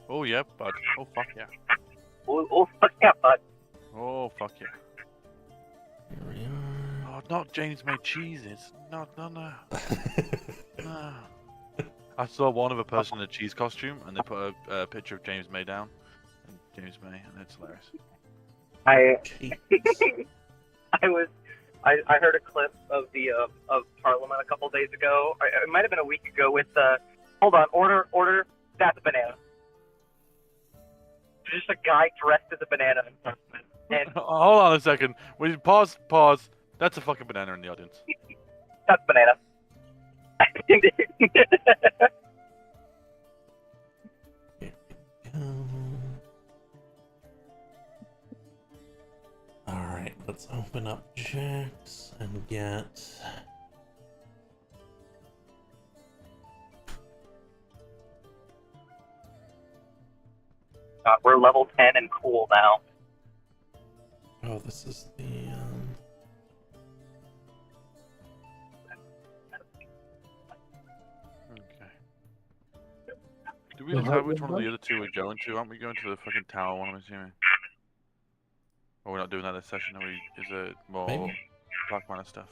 Oh, yeah, bud. Oh, fuck yeah. Oh, fuck yeah, bud. Oh, fuck yeah. Here we are. Oh, not James made cheeses. No. No. I saw one of a person in a cheese costume, and they put a picture of James May down. And James May, and it's hilarious. I heard a clip of the of Parliament a couple days ago. It might have been a week ago with hold on, order that's a banana. Just a guy dressed as a banana in Parliament. And Hold on a second. We pause. That's a fucking banana in the audience. that's banana. Alright, let's open up Jax and get... We're level 10 and cool now. Oh, this is the, Okay. Do we decide which one of the other two we're going to? Aren't we going to the fucking tower one, I'm assuming? Or we're not doing that this session, are we? Is it more Maybe. Black Manor stuff?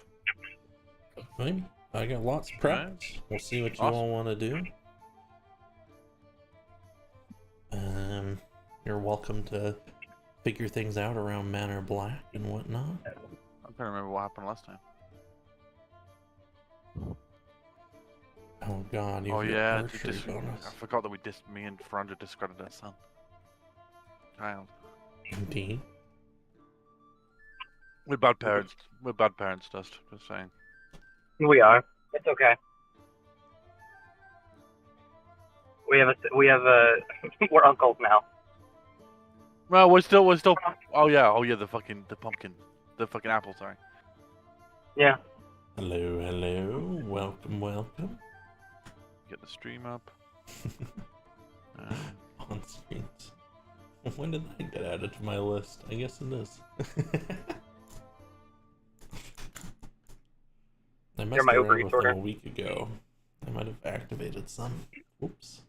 Maybe. I got lots prepped. We'll see what you all want to do. You're welcome to figure things out around Manor Black and whatnot. I'm trying to remember what happened last time. Oh god, you Oh yeah, archery bonus. I forgot that me and Forandra discarded our son. Child. Indeed. We're bad parents. We're bad parents, Dust. Just saying. We are. It's okay. We're uncles now. Well, we're still. Oh yeah, the fucking apple. Sorry. Yeah. Hello, welcome. Get the stream up. On screens. When did that get added to my list? I guess it is. I must have ran with them a week ago. I might have activated some. Oops.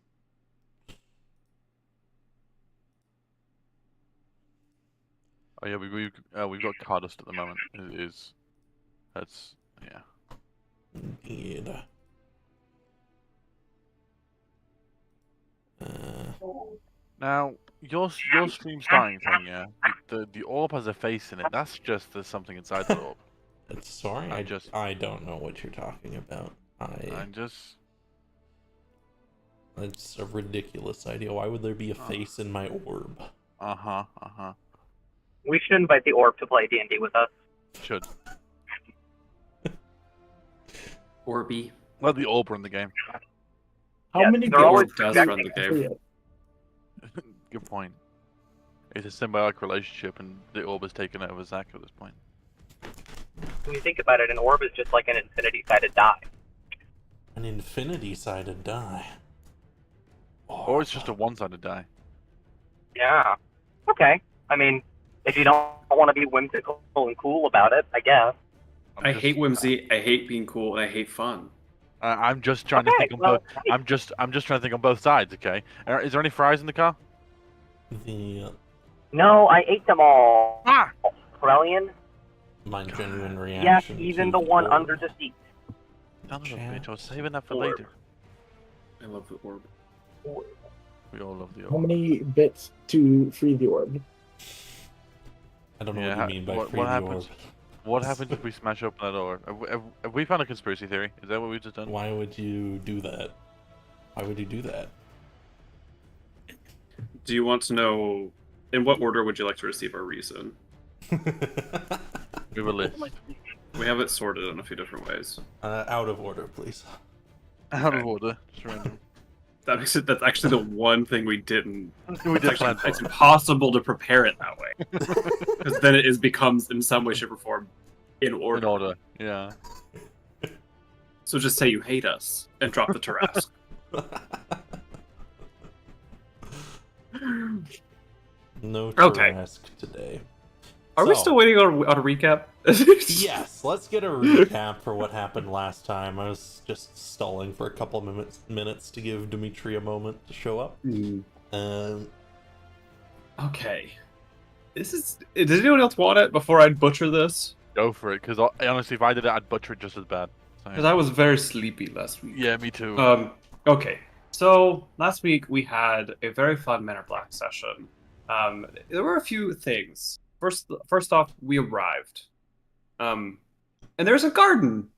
Oh yeah, we've got Cardust at the moment. That's yeah. Indeed. Now your stream starting thing, yeah. The orb has a face in it. That's just there's something inside the orb. Sorry, I don't know what you're talking about. It's a ridiculous idea. Why would there be a face in my orb? We should invite the orb to play D&D with us. Should. Orby. Let the orb run the game. How many the orb does run the game? Good point. It's a symbiotic relationship, and the orb has taken over Zach at this point. When you think about it, an orb is just like an infinity-sided die. An infinity-sided die. Or it's just a one-sided die. Yeah. Okay. I mean, if you don't want to be whimsical and cool about it, I guess. I hate whimsy. I hate being cool, and I hate fun. I'm just trying to think on both. I'm just trying to think on both sides. Okay. Is there any fries in the car? No, I ate them all. Ah! Corellian? My genuine reaction. Yes, even the one under the seat. Son of a bitch, I was saving that for later. I love the orb. We all love the orb. How many bits to free the orb? I don't know what you mean by free the orb. What happens if we smash open that door? Have we found a conspiracy theory? Is that what we've just done? Why would you do that? Why would you do that? Do you want to know in what order would you like to receive our reason? We have a list. We have it sorted in a few different ways. Out of order, please. Out of order. Just random. That makes it. That's actually the one thing we didn't. It's impossible to prepare it that way, because then it becomes in some way, shape, or form in order. In order, yeah. So just say you hate us and drop the Tarrasque. No Tarrasque today. Are we still waiting on a recap? Yes, let's get a recap for what happened last time. I was just stalling for a couple minutes to give Dimitri a moment to show up. Okay. Does anyone else want it before I butcher this? Go for it, because honestly, if I did it, I'd butcher it just as bad. So, Because I was very sleepy last week. yeah, me too. Okay. So last week we had a very fun Manor Black session. There were a few things. First off, we arrived. And there's a garden.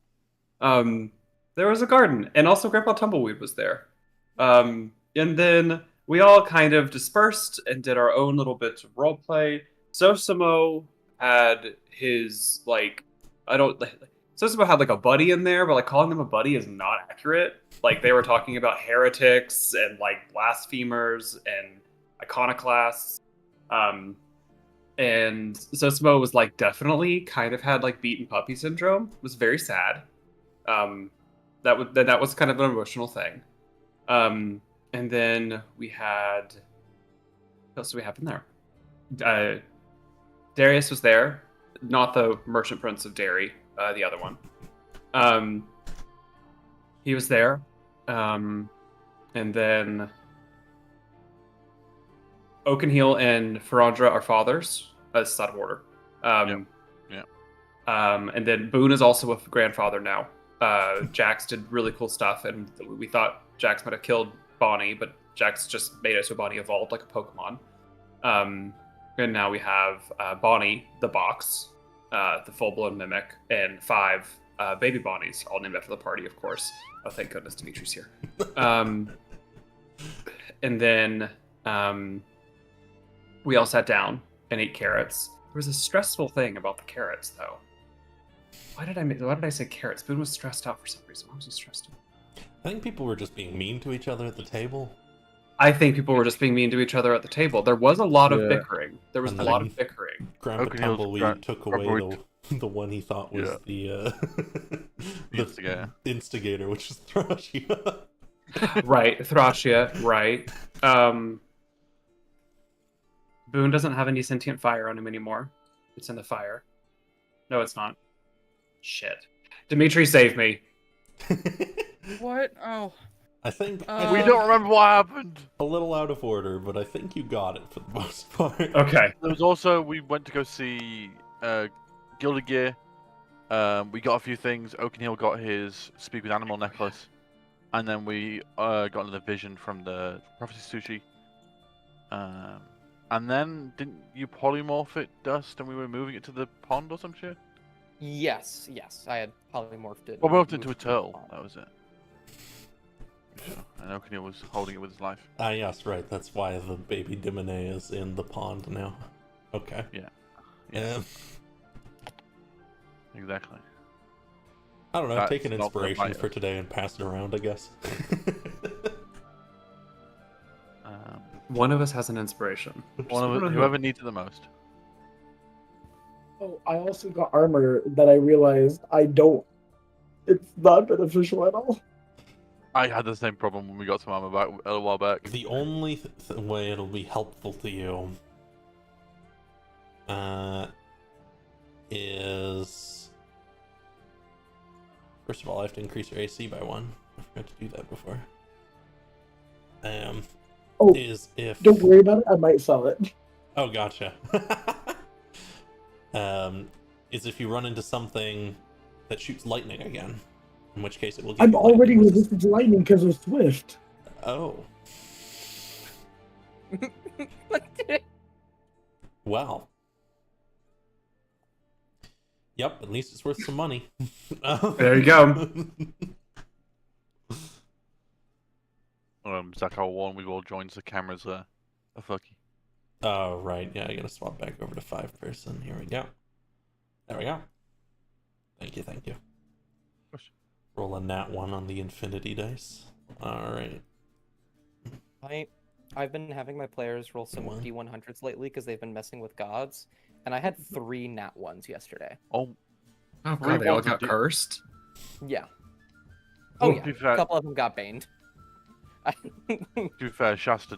There was a garden, and also Grandpa Tumbleweed was there. And then we all kind of dispersed and did our own little bits of roleplay. Sossimo had his Sossimo had like a buddy in there, but like calling them a buddy is not accurate. Like they were talking about heretics and like blasphemers and iconoclasts. And Sossimo was like definitely kind of had like beaten puppy syndrome. It was very sad. That was kind of an emotional thing. And then we had what else do we have in there? Darius was there, not the Merchant Prince of Derry, the other one. He was there. And then Oakenheel and Forandra are fathers. That's out of order. Yeah. And then Boone is also a grandfather now. Jax did really cool stuff, and we thought Jax might have killed Bonnie, but Jax just made it so Bonnie evolved like a Pokemon. And now we have Bonnie, the box, the full-blown mimic, and 5 baby Bonnies, all named after the party, of course. Oh, thank goodness Dimitri's here. And then we all sat down and ate carrots. There was a stressful thing about the carrots, though. Why did I say carrots? Boone was stressed out for some reason. Why was he stressed out? I think people were just being mean to each other at the table. I think people were just being mean to each other at the table. There was a lot of bickering. There was a lot of bickering. Grandpa Tumbleweed took away the one he thought was the instigator, which is Thracia. Right, Thracia, right. Boone doesn't have any sentient fire on him anymore. It's in the fire. No, it's not. Shit. Dimitri, save me. What? Oh. I think we don't remember what happened. A little out of order, but I think you got it for the most part. Okay. There was also, we went to go see Gilded Gear. We got a few things. Oakenheel got his Speak with Animal necklace. And then we got another vision from the Prophecy Sushi. And then, didn't you polymorph it, Dust, and we were moving it to the pond or some shit? Yes. I had polymorphed it. Well, we moved it into a turtle. That was it. Yeah. And Oakenheel was holding it with his life. Ah, yes, right. That's why the baby Dimine is in the pond now. Okay. Yeah. Exactly. I don't know. Take an inspiration for today and pass it around, I guess. One of us has an inspiration. Whoever needs it the most. Oh, I also got armor that I realized I don't. It's not beneficial at all. I had the same problem when we got some armor back a while back. The only way it'll be helpful to you is... First of all, I have to increase your AC by 1. I forgot to do that before. Is if... Don't worry about it, I might sell it. Oh, gotcha. Is if you run into something that shoots lightning again. In which case it will give I'm you already lightning resistant to lightning because of Swift. Oh. Wow. Yep, at least it's worth some money. There you go. Zakar 1, we all joins the cameras a fucky. Oh, right. Yeah, I gotta swap back over to 5-person. Here we go. There we go. Thank you. Roll a nat 1 on the infinity dice. Alright. I've been having my players roll some D100s lately because they've been messing with gods, and I had 3 nat 1s yesterday. Oh god, they all got cursed? Yeah. Oh yeah, a couple of them got baned. To be fair, Shasta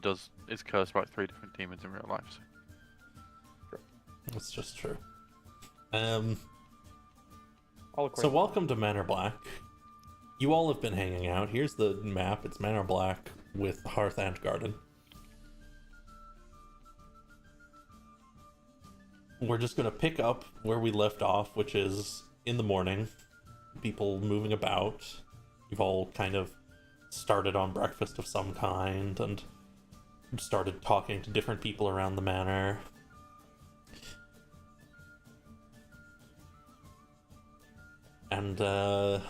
is cursed by 3 different demons in real life. So. That's just true. So welcome to Manor Black. You all have been hanging out. Here's the map. It's Manor Black with Hearth and Garden. we're just gonna pick up where we left off, which is in the morning. People moving about. We've all kind of started on breakfast of some kind and started talking to different people around the manor. And I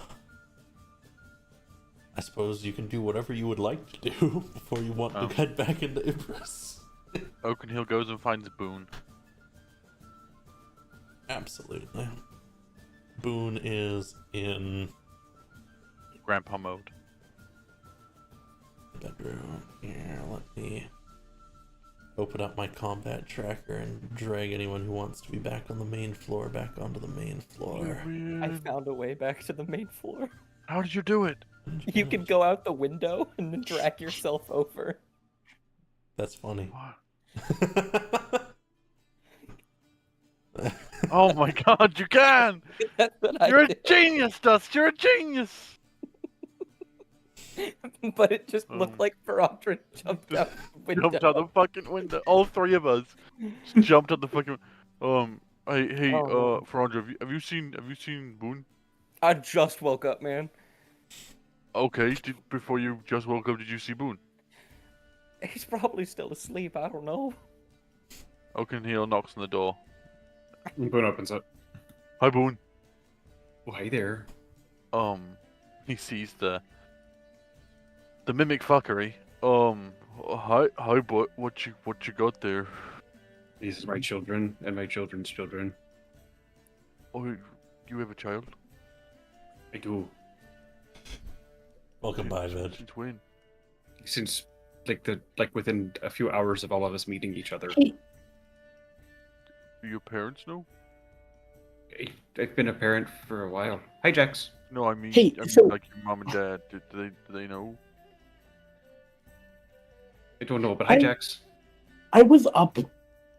suppose you can do whatever you would like to do before you want to head back into Ibris. Oakenheel goes and finds Boone. Absolutely. Boone is in Grandpa mode. bedroom. Here, let me open up my combat tracker and drag anyone who wants to be back on the main floor back onto the main floor. I found a way back to the main floor. How did you do it? You can go out the window and then drag yourself over. That's funny. Oh my god, you can! That's what You're I a did. genius, Dust! You're a genius! But it just looked like Forandra jumped out the window. Jumped out the fucking window. All three of us jumped out the fucking. Hey, Oh. Forandra, have you seen Boone? I just woke up, man. Okay, before you just woke up, did you see Boone? He's probably still asleep. I don't know. Oakenheel knocks on the door. Boone opens it. Hi, Boone. Oh, hi there. He sees the mimic fuckery. Hi, boy. What you got there? These are my children and my children's children. Oh, you have a child? I do. Welcome by, Veg. Since when? Since like within a few hours of all of us meeting each other. Hey, Do your parents know? I've been a parent for a while. Hi, Jax. No, I mean, Hey, so- like your mom and dad. Do they know? I don't know, but hi, Jax. I was up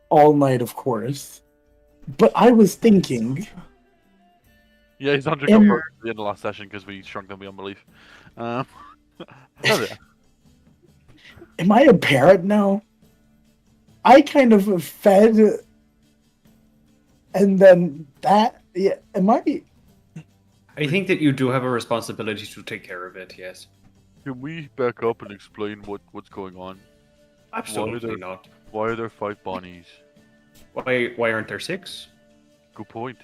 all night, of course, but I was thinking. Yeah, he's under Am- cover at the end of last session because we shrunk them beyond belief. Oh, yeah. Am I a parrot now? I kind of fed, and then that. Yeah, am I? I think that you do have a responsibility to take care of it, yes. Can we back up and explain what's going on? Absolutely not. Why are there 5 Bonnies? Why aren't there 6? Good point.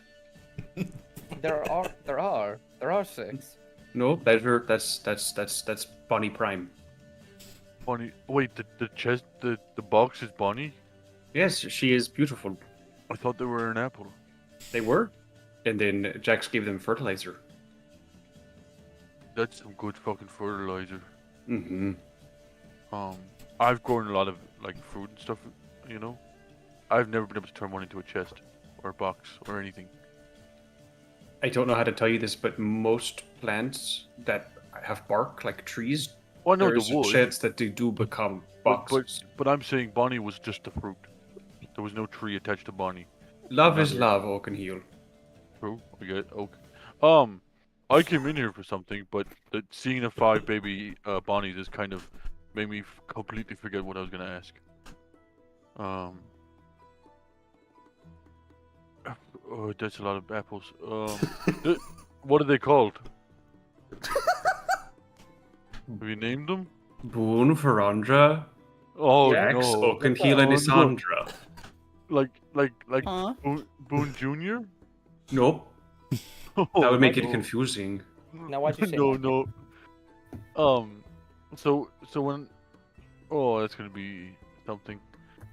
There are 6. No, that's Bonnie Prime. Bonnie. Wait, the chest, the box is Bonnie? Yes, she is beautiful. I thought they were an apple. They were. And then Jax gave them fertilizer. That's some good fucking fertilizer. Mm-hmm. I've grown a lot of like fruit and stuff, you know. I've never been able to turn one into a chest or a box or anything. I don't know how to tell you this, but most plants that have bark, like trees, Oh, I know there's the a wood. chance that they do become But, boxes. but I'm saying Bonnie was just a fruit. There was no tree attached to Bonnie. Love is love, Oakenheel. True. We get okay. I came in here for something, but seeing the 5 baby Bonnies is kind of made me completely forget what I was gonna ask. Oh, that's a lot of apples. What are they called? Have you named them? Boone, Forandra, Oh Jax, no! Oakenheel, and Oh, no. Ysandra. Like Huh? Boone Junior? Nope, Oh, that would make it no. confusing. Now why'd you say No, that? no. So when, oh, that's gonna be something.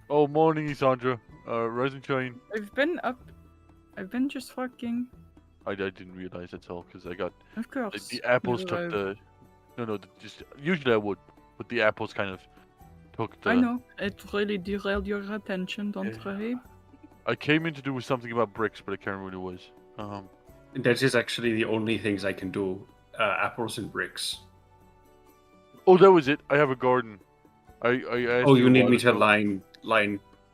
Oh, morning, Ysandra. Rise and shine. I've been up. I've been just fucking. I didn't realize that's all because I got Of course. the apples You took arrived. the. No, just usually I would, but the apples kind of took the. I know. It really derailed your attention, don't Yeah. worry. I came in to do something about bricks, but I can't remember what it was. That is actually the only things I can do. Apples and bricks. Oh, that was it. I have a garden. I asked Oh, you a need while me to ago. line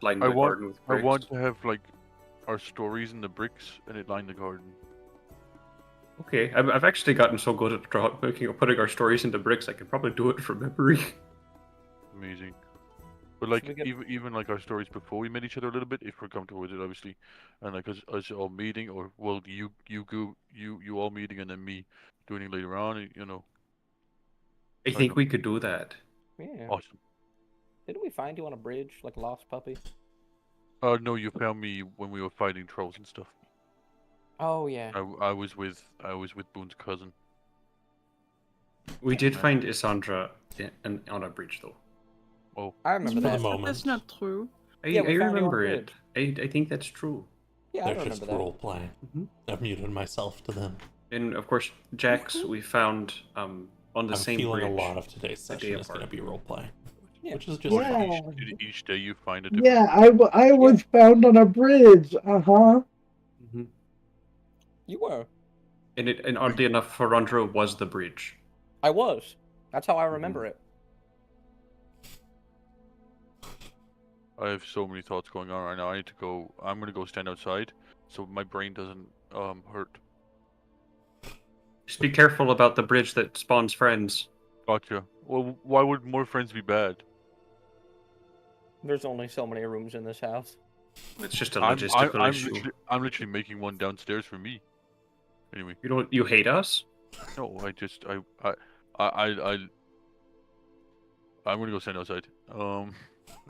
the garden with I bricks. want to have like our stories in the bricks and it line the garden. Okay, I've actually gotten so good at putting our stories into bricks, I can probably do it from memory. Amazing. But like we get- even like our stories before we met each other a little bit, if we're comfortable with it, obviously, and like us all meeting, or well, you all meeting, and then me doing it later on, you know. I think we could do that. Yeah. Awesome. Didn't we find you on a bridge like a lost puppy? No, you found me when we were fighting trolls and stuff. Oh yeah. I was with Boone's cousin. We did find Ysandra on a bridge, though. Oh, I remember For the that. moment. That's not true. Yeah, we I found you on remember a it. I think that's true. Yeah, I They're remember just that. role playing. I've muted myself to them. And of course, Jax, we found on the I'm same feeling bridge. a lot of today's the day session is going to apart. be role play, Yeah. which is just Yeah. fun. each day you find a different. Yeah, I was found on a bridge. Uh-huh. Mhm. You were. And oddly enough, Forandra was the bridge. I was. That's how I remember it. I have so many thoughts going on right now. I need to go. I'm gonna go stand outside, so my brain doesn't hurt. Just be careful about the bridge that spawns friends. Gotcha. Well, why would more friends be bad? There's only so many rooms in this house. It's just a logistical issue. I'm literally making one downstairs for me. Anyway, You hate us? no, I'm gonna go stand outside.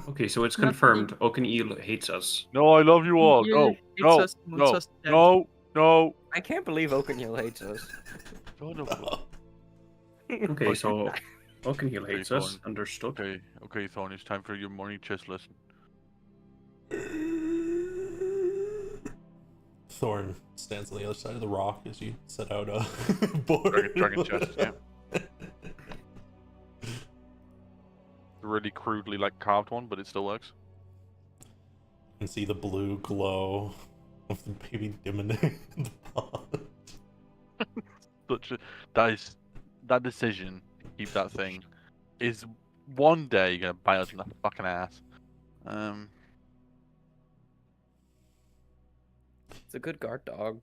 Okay, so it's Not confirmed. Oakenheel hates us. No, I love you all. Yeah, No, it's no, us, no, it's us, yeah. no. I can't believe Oakenheel hates us. Son of a- Okay, so Oakenheel hates Okay, us. fine. Understood. Okay, Thorn. It's time for your morning chess lesson. Thorn stands on the other side of the rock as you set out a board. Dragon chess, yeah. Really crudely like carved one, but it still works. You can see the blue glow of the baby Dimine in the pond. That decision to keep that thing is one day gonna bite us in the fucking ass. It's a good guard dog.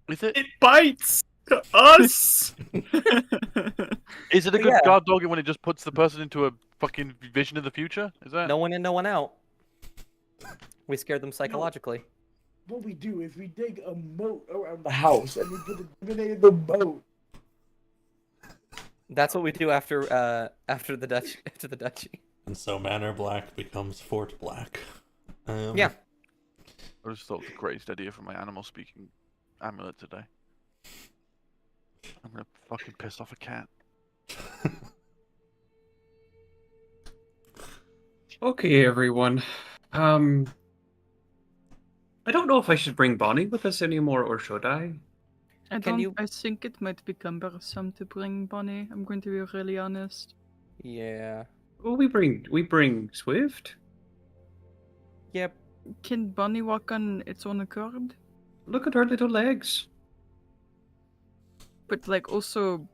Is it? It bites us. Is it a good Yeah. guard dog when it just puts the person into a fucking vision of the future? Is that? No one in, no one out. We scared them psychologically. What we do is we dig a moat around the house and we put the divinity in the boat. That's what we do after the Dutch to the duchy. And so Manor Black becomes Fort Black. Yeah. I just thought of the greatest idea for my animal speaking amulet today. I'm gonna fucking piss off a cat. Okay, everyone. I don't know if I should bring Bonnie with us anymore, or should I? I Can don't. you- I think it might become bothersome to bring Bonnie. I'm going to be really honest. Yeah. Well, we bring Swift. Yep. Can Bonnie walk on its own accord? Look at her little legs. But like also,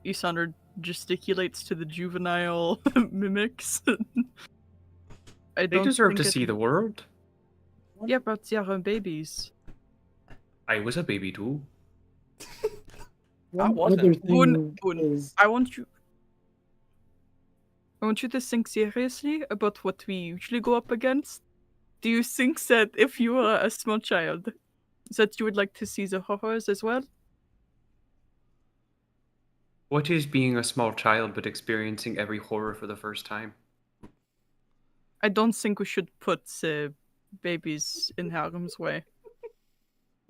Ysandra gesticulates to the juvenile mimics. I They don't deserve think to see the world. Yeah, but they are babies. I was a baby too. One wasn't. other thing Boone, is I want you to think seriously about what we usually go up against. Do you think that if you were a small child, that you would like to see the horrors as well? What is being a small child but experiencing every horror for the first time? I don't think we should put babies in harm's way.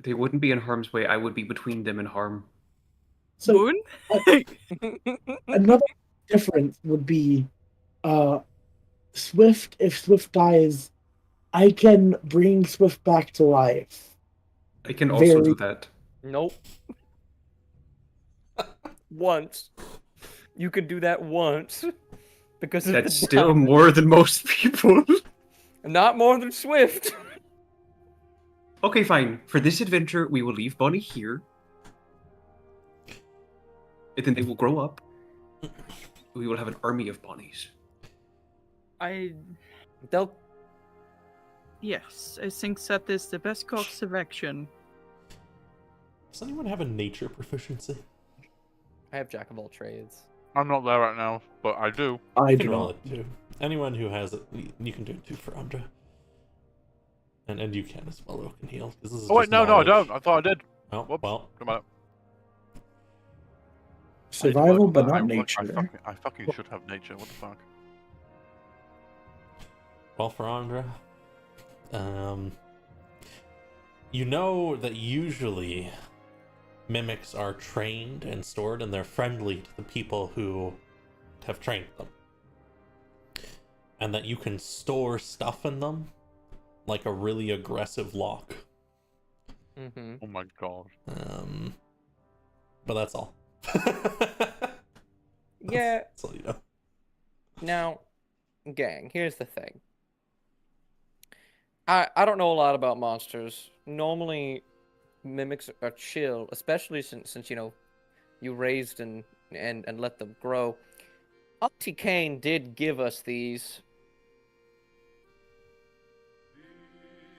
They wouldn't be in harm's way. I would be between them and harm. so. Boone? Another difference would be, Swift. If Swift dies, I can bring Swift back to life. I can also Very- do that. Nope. Once. You could do that once. Because of That's the still dumb- more than most people. Not more than Swift. Okay, fine. For this adventure, we will leave Bonnie here. And then they will grow up. We will have an army of Bonnies. Yes, I think that is the best course of action. Does anyone have a nature proficiency? I have Jack of all trades. I'm not there right now, but I do. I You do can roll not. it too. Anyone who has it, you can do it too for Andra. And you can as well, Oakenheel. This is Oh wait, just no, I knowledge. don't. I thought I did. Oh, Whoops. well, Come on. Survival, but I not look- nature. I fucking should have nature. What the fuck? well for Andra. You know that usually mimics are trained and stored, and they're friendly to the people who have trained them. And that you can store stuff in them, like a really aggressive lock. Mm-hmm. Oh my god. But that's all. Yeah. That's all you know. Now, gang, here's the thing. I don't know a lot about monsters. Normally, mimics are chill, especially since you raised and let them grow. Auntie Kane did give us these.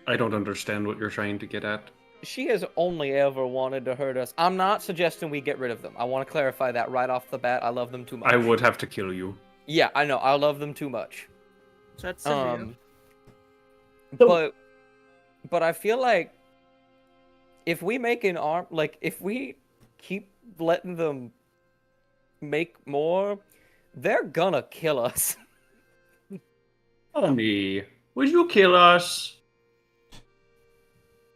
I don't understand what you're trying to get at. She has only ever wanted to hurt us. I'm not suggesting we get rid of them. I want to clarify that right off the bat. I love them too much. I would have to kill you. Yeah, I know. I love them too much. That's severe. But I feel like if we make an arm, like if we keep letting them make more, they're gonna kill us. Bonnie, would you kill us?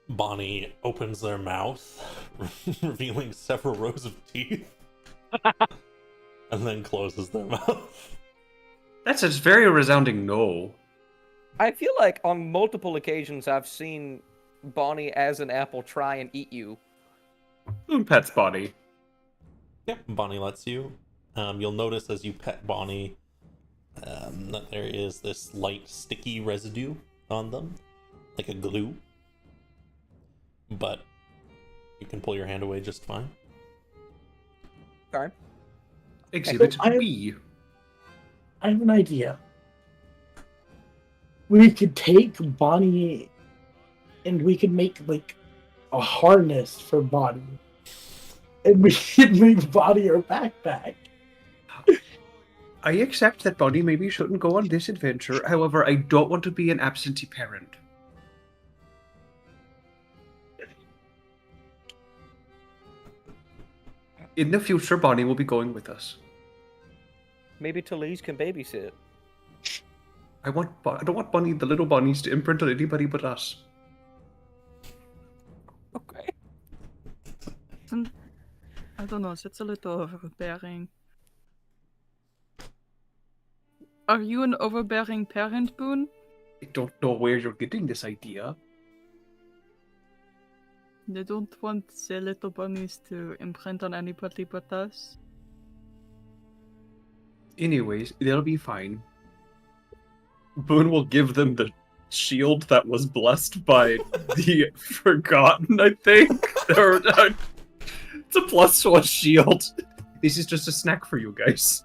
Bonnie opens their mouth, revealing several rows of teeth, and then closes their mouth. That's a very resounding no. I feel like on multiple occasions I've seen Bonnie as an apple try and eat you. Who pets Bonnie? Yep, Bonnie lets you. You'll notice as you pet Bonnie that there is this light sticky residue on them, like a glue. But you can pull your hand away just fine. Okay. Exhibit I- B. I have an idea. We could take Bonnie and we could make like a harness for Bonnie. And we could make Bonnie her backpack. I accept that Bonnie maybe shouldn't go on this adventure. However, I don't want to be an absentee parent. In the future, Bonnie will be going with us. Maybe Talise can babysit. I don't want Bonnie, the little Bonnies, to imprint on anybody but us. Okay. I don't know, that's a little overbearing. Are you an overbearing parent, Boone? I don't know where you're getting this idea. They don't want the little bunnies to imprint on anybody but us. Anyways, they'll be fine. Boone will give them the shield that was blessed by the Forgotten, I think. It's a +1 shield. This is just a snack for you guys.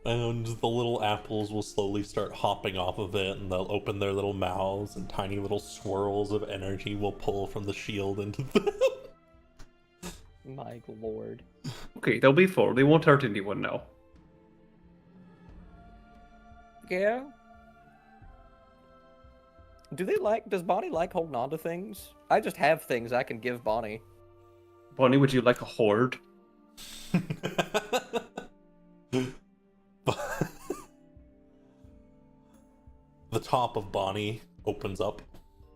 And the little apples will slowly start hopping off of it, and they'll open their little mouths, and tiny little swirls of energy will pull from the shield into them. My lord. Okay, they'll be full. They won't hurt anyone now. Yeah. Does Bonnie like holding on to things? I just have things I can give Bonnie. Bonnie, would you like a horde? The top of Bonnie opens up,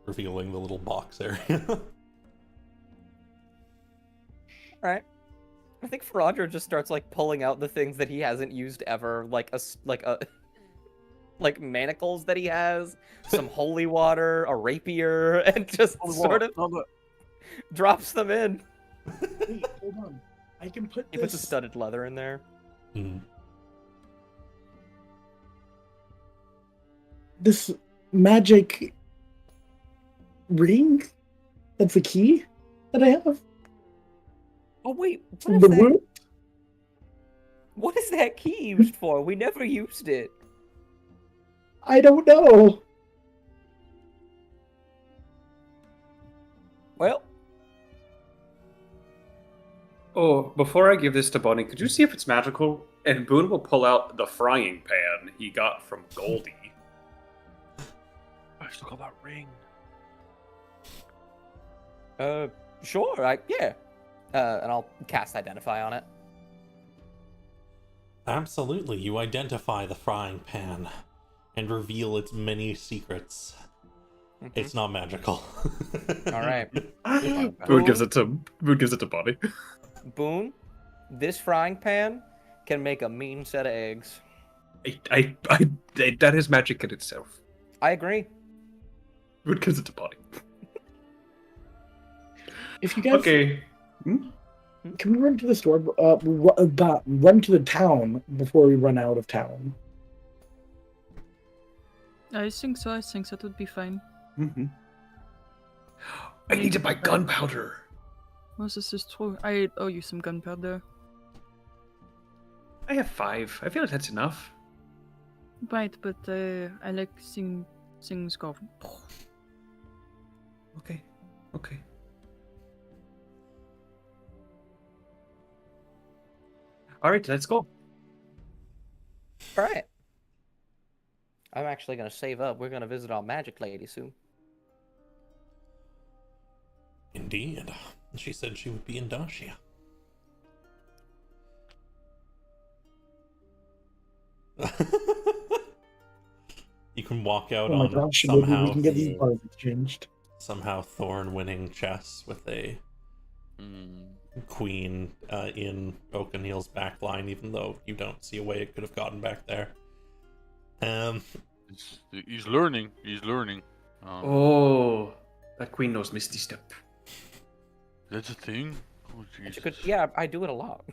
revealing the little box area. Alright. I think Forandra just starts like pulling out the things that he hasn't used ever, like manacles that he has, some holy water, a rapier, and just sort of drops them in. Wait, hold on. I can put He this. puts a studded leather in there. This magic ring. That's the key that I have. Oh wait, From the room. what is that key used for? We never used it. I don't know. Well, Oh, before I give this to Bonnie, could you see if it's magical? And Boone will pull out the frying pan he got from Goldie. I still got that ring. Sure, yeah. And I'll cast Identify on it. Absolutely, you identify the frying pan and reveal its many secrets. It's not magical. All right. Boone gives it to Bonnie. Boone, this frying pan can make a mean set of eggs. That is magic in itself. I agree. Boone gives it to Bonnie. If you guys Okay. can we run to the store? Run to the town before we run out of town. I think so. I think that would be fine. Mm-hmm. I need to buy gunpowder. Well, this is true. I owe you some gunpowder. I have 5. I feel like that's enough. Right, but I like seeing things go. Okay. All right, let's go. All right. I'm actually going to save up. We're going to visit our magic lady soon. Indeed. She said she would be in Dacia. You can walk out Oh my on gosh, maybe somehow we can get these bars exchanged. somehow Thorn winning chess with a queen in Oakenheel's back line, even though you don't see a way it could have gotten back there. He's learning. Oh, that queen knows Misty Step. That's a thing? Oh, Jesus. Yeah, I do it a lot.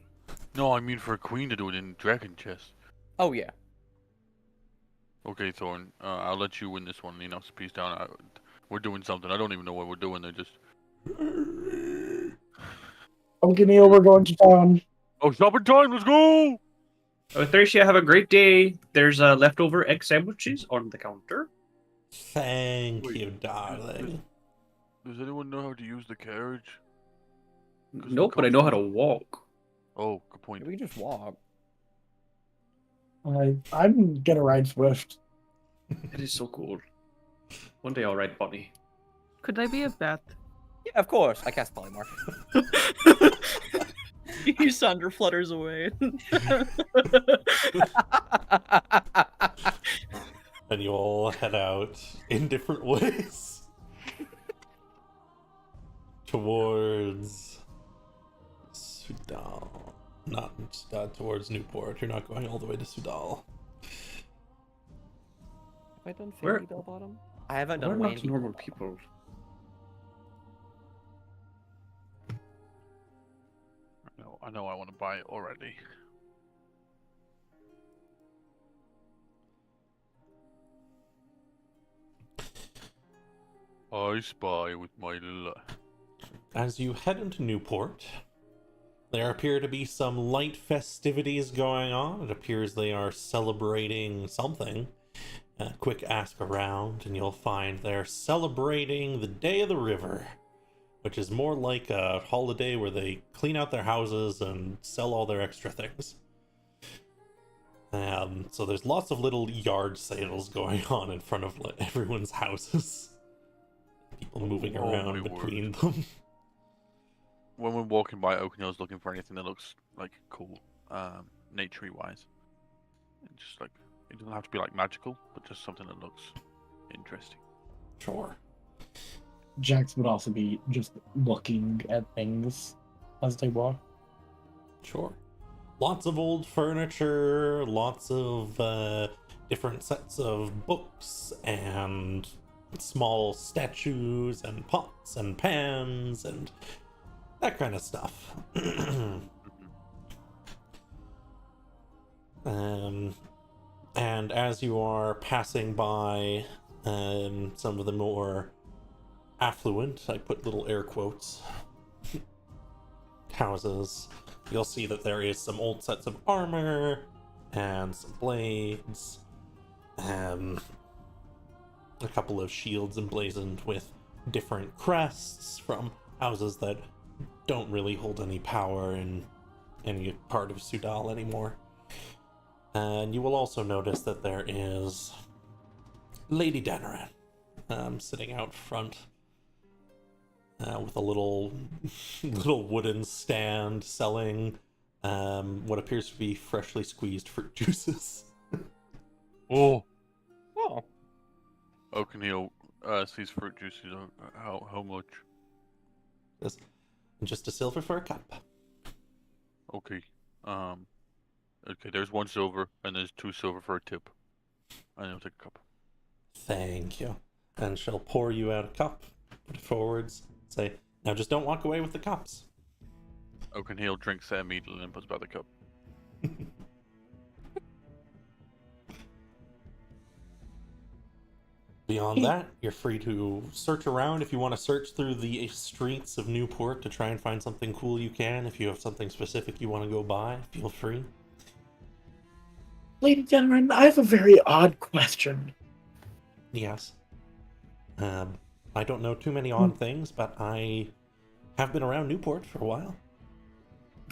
No, I mean for a queen to do it in Dragon Chess. Oh, yeah. Okay, Thorn, I'll let you win this one. You know, so peace down. We're doing something. I don't even know what we're doing. They're just... Oakenheel, we're going to town. Oh, shopping time! Let's go! Oh, Thracia, have a great day. There's leftover egg sandwiches on the counter. Thank Wait, you, darling. Does anyone know how to use the carriage? Nope, but I know how to walk. Oh, good point. We can just walk. I'm gonna ride Swift. It is so cool. One day I'll ride Bonnie. Could I be a bat? Yeah, of course. I cast Polymorph. Ysandra flutters away. And you all head out in different ways towards Sudal. Not towards Newport. You're not going all the way to Sudal. Have I done Where- Fairy Bell Bottom? I haven't We're done not Randy. normal people. I know I want to buy it already. I spy with my little... As you head into Newport, there appear to be some light festivities going on. It appears they are celebrating something. A quick ask around, and you'll find they're celebrating the Day of the River, which is more like a holiday where they clean out their houses and sell all their extra things. So there's lots of little yard sales going on in front of everyone's houses. People moving Oh, around my between word. them. When we're walking by Oakenhill's looking for anything that looks like cool, nature-y wise. And just like, it doesn't have to be like magical, but just something that looks interesting. Sure. Jax would also be just looking at things as they walk. Sure. Lots of old furniture, lots of different sets of books, and small statues, and pots, and pans, and that kind of stuff. And as you are passing by some of the more affluent, I put little air quotes, houses, you'll see that there is some old sets of armor and some blades, a couple of shields emblazoned with different crests from houses that don't really hold any power in any part of Sudal anymore. And you will also notice that there is Lady Danaran sitting out front with a little wooden stand selling what appears to be freshly squeezed fruit juices. Oh. Oh. Oakenheel sees fruit juices. How much? Just a silver for a cup. Okay. Okay, there's 1 silver, and there's 2 silver for a tip. And I'll take a cup. Thank you. And she'll pour you out a cup, put it forwards, say, now just don't walk away with the cups. Oakenheel drinks it immediately and puts back the cup. Beyond that, you're free to search around. If you want to search through the streets of Newport to try and find something cool, you can. If you have something specific you want to go buy, feel free. Lady Danaran, I have a very odd question. Yes. I don't know too many odd things, but I have been around Newport for a while.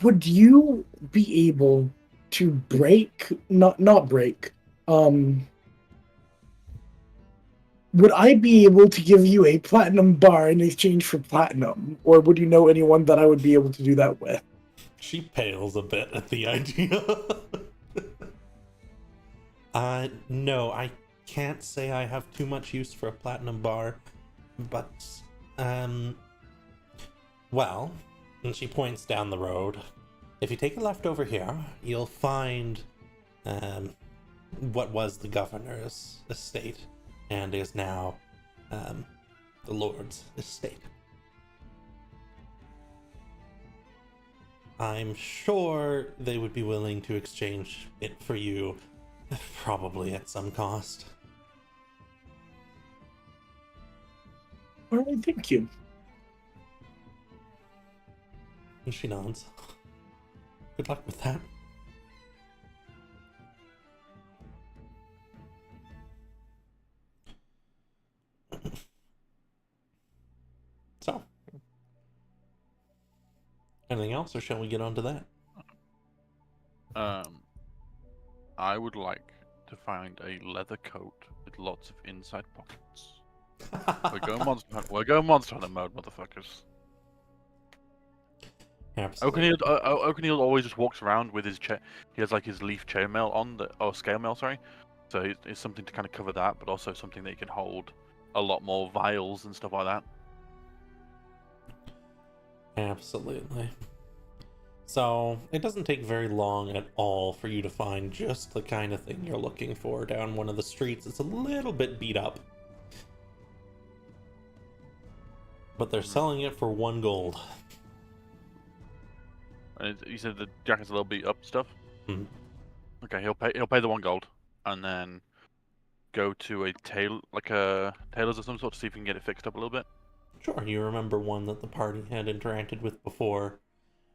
Would you be able to not break, would I be able to give you a platinum bar in exchange for platinum? Or would you know anyone that I would be able to do that with? She pales a bit at the idea. No, I can't say I have too much use for a platinum bar, but, well, and she points down the road. If you take a left over here, you'll find, what was the governor's estate, and is now, the lord's estate. I'm sure they would be willing to exchange it for you, probably at some cost. All right, thank you. And she nods. Good luck with that. So, anything else, or shall we get on to that? I would like to find a leather coat with lots of inside pockets. We're going monster hunter mode, motherfuckers. Absolutely. Oakenheel always just walks around with his he has like his leaf chainmail on or scale mail, sorry. So it's something to kind of cover that, but also something that you can hold a lot more vials and stuff like that. Absolutely. So, it doesn't take very long at all for you to find just the kind of thing you're looking for down one of the streets. It's a little bit beat up, but they're selling it for 1 gold. And you said the jacket's a little beat up stuff? Mhm. Okay, he'll pay the 1 gold, and then go to a tailor's of some sort to see if we can get it fixed up a little bit. Sure, you remember one that the party had interacted with before,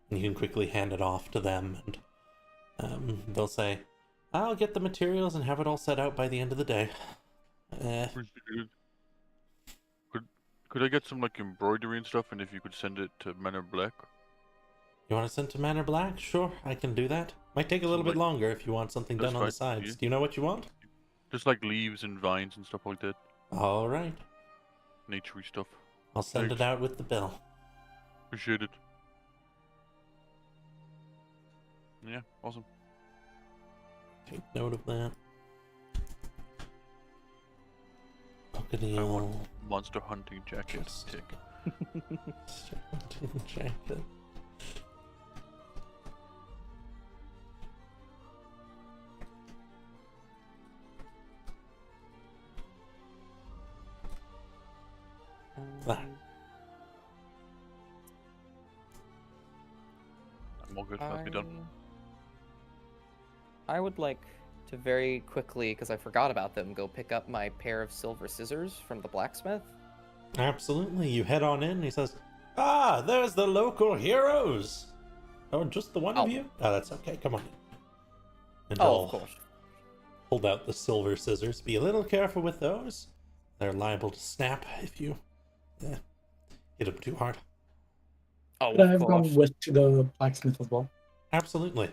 and you can quickly hand it off to them, and they'll say, I'll get the materials and have it all set out by the end of the day. Could I get some like embroidery and stuff, and if you could send it to Manor Black? You want to send to Manor Black? Sure, I can do that. Might take a little bit longer if you want something done on the sides. Do you know what you want? Just like leaves and vines and stuff like that. All right. Naturey stuff. I'll send it out with the bill. Appreciate it. Yeah, awesome. Take note of that. I want monster hunting jacket. Tick. Monster hunting jacket. I'm all good. Let's be done. I would like to very quickly, because I forgot about them, go pick up my pair of silver scissors from the blacksmith. Absolutely. You head on in, and he says, Ah, there's the local heroes! Oh, just the one of you? Oh, that's okay. Come on in. And of course. Hold out the silver scissors. Be a little careful with those. They're liable to snap if you hit them too hard. Oh, Could I of have gone course. with to the blacksmith as well? Absolutely.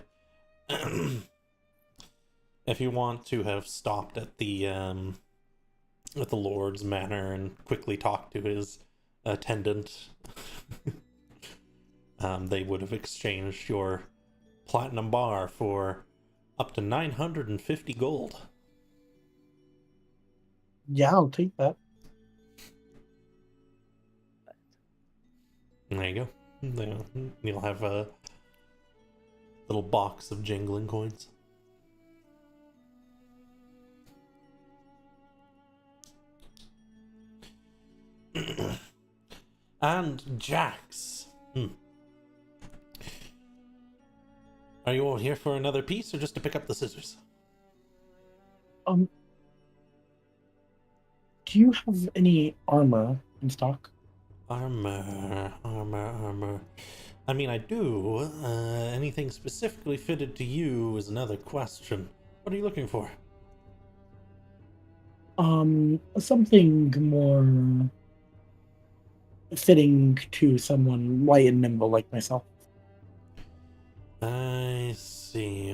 If you want to have stopped at the Lord's Manor and quickly talked to his attendant, they would have exchanged your platinum bar for up to 950 gold. Yeah, I'll take that. There you go. You'll have a little box of jingling coins. And Jax. Are you all here for another piece or just to pick up the scissors? Do you have any armor in stock? Armor. I mean, I do. Anything specifically fitted to you is another question. What are you looking for? Something more fitting to someone light and nimble like myself. I see.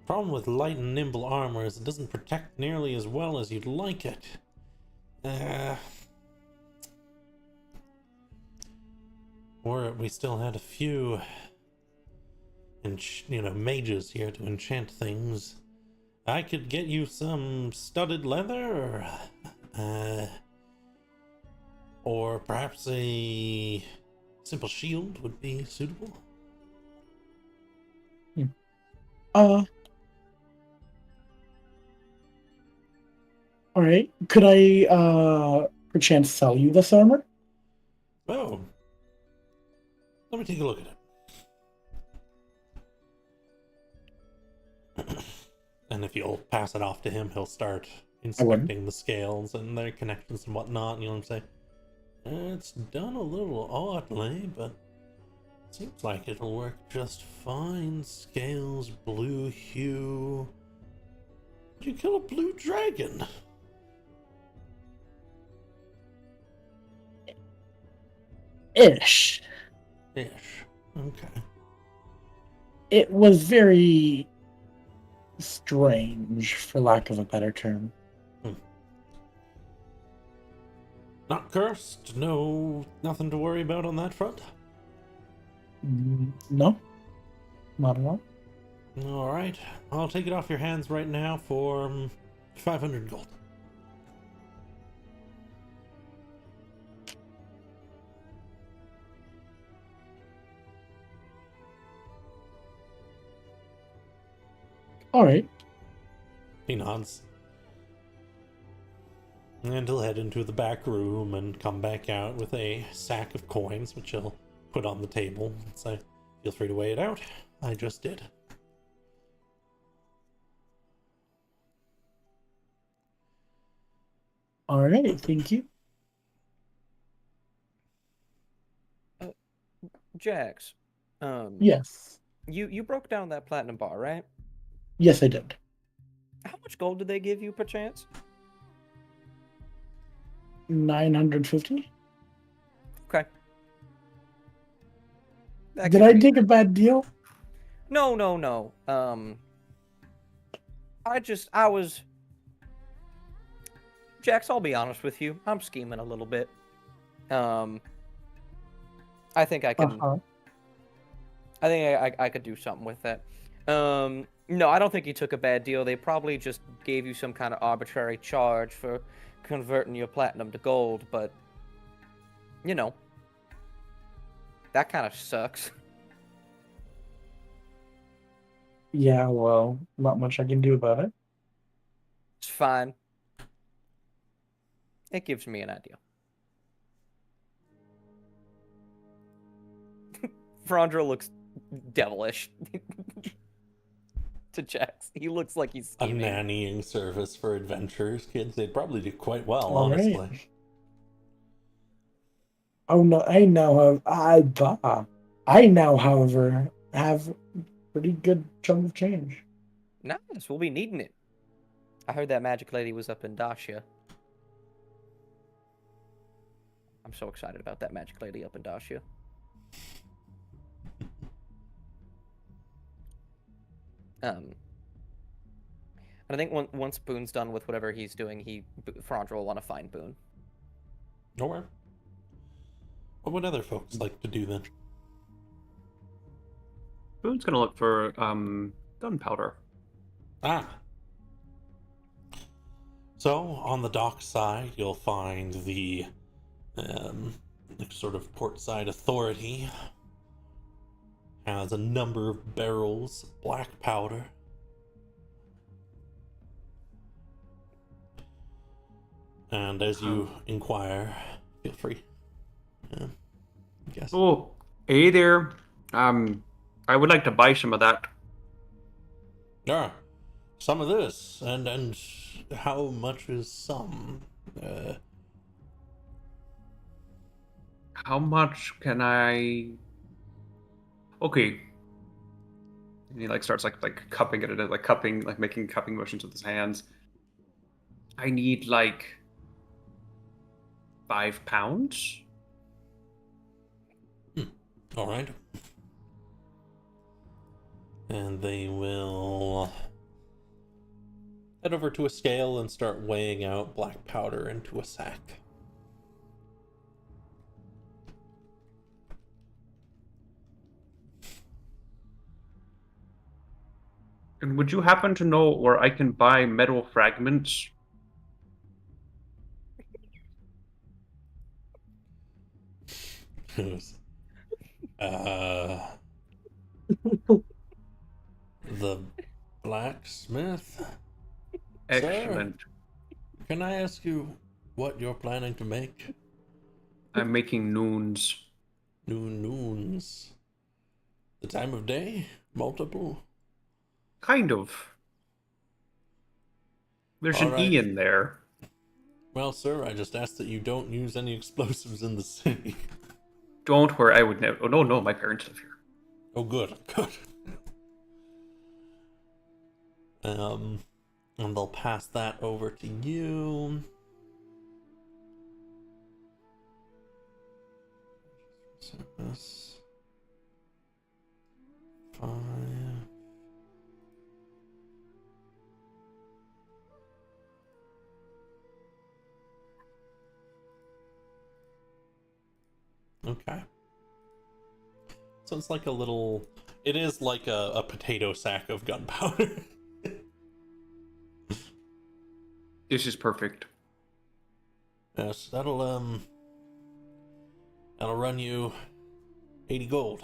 Problem with light and nimble armor is it doesn't protect nearly as well as you'd like it. Or we still had a few, mages here to enchant things. I could get you some studded leather, or perhaps a simple shield would be suitable. All right. Could I perchance sell you this armor? Oh, let me take a look at it. And if you'll pass it off to him, he'll start inspecting the scales and their connections and whatnot. You know what I'm saying? It's done a little oddly, but seems like it'll work just fine. Scales, blue hue. Did you kill a blue dragon? Ish. Okay. It was very strange, for lack of a better term. Not cursed? No, nothing to worry about on that front? No, not at all. Alright, I'll take it off your hands right now for 500 gold. All right. He nods. And he'll head into the back room and come back out with a sack of coins, which he'll put on the table and say, feel free to weigh it out. I just did. All right, thank you. Jax, Yes. you broke down that platinum bar, right? Yes, I did. How much gold did they give you, perchance? 950. Okay. Did I take a bad deal? No. I was. Jax, I'll be honest with you. I'm scheming a little bit. I think I can. I think I could do something with that. No, I don't think you took a bad deal. They probably just gave you some kind of arbitrary charge for converting your platinum to gold, but that kind of sucks. Yeah, well, not much I can do about it. It's fine. It gives me an idea. Forandra looks devilish to Jax. He looks like he's scheming. A nannying service for adventurers, kids. They'd probably do quite well, All honestly. Right. Oh no! I now however, have pretty good chunk of change. Nice. We'll be needing it. I heard that magic lady was up in Dacia. I'm so excited about that magic lady up in Dacia. And I think once Boone's done with whatever he's doing, Frondra will want to find Boone. Nowhere. What would other folks like to do then? Boone's gonna look for gunpowder. Ah. So, on the dock side, you'll find the sort of portside authority has a number of barrels of black powder. And as you inquire, feel free. I guess. Oh, hey there. I would like to buy some of that. Yeah, some of this, and how much is some? How much can I? Okay. And he starts cupping it, making cupping motions with his hands. I need 5 pounds. All right. And they will head over to a scale and start weighing out black powder into a sack. And would you happen to know where I can buy metal fragments? The blacksmith? Excellent. Sir, can I ask you what you're planning to make? I'm making noons. Noons. The time of day? Multiple? Kind of. There's All an right. E in there. Well, sir, I just ask that you don't use any explosives in the city. Don't worry, I would never. Oh, no, my parents live here. Oh, good. And they'll pass that over to you. Service 5. Okay. So it's like a little. It is like a potato sack of gunpowder. This is perfect. Yes, that'll run you 80 gold.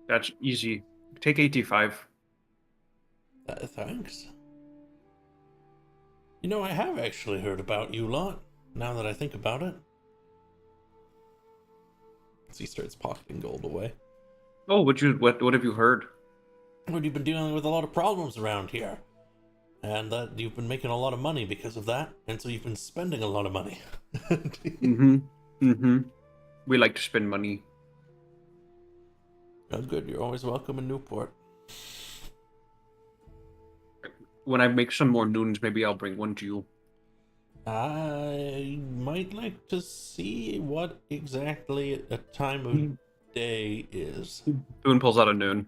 That's easy. Take 85. Thanks. You know, I have actually heard about you lot, now that I think about it. So he starts pocketing gold away. Oh, what have you heard? Well, you've been dealing with a lot of problems around here. And that you've been making a lot of money because of that, and so you've been spending a lot of money. We like to spend money. Oh, good. You're always welcome in Newport. When I make some more noons, maybe I'll bring one to you. I might like to see what exactly a time of day is. Boone pulls out a noon.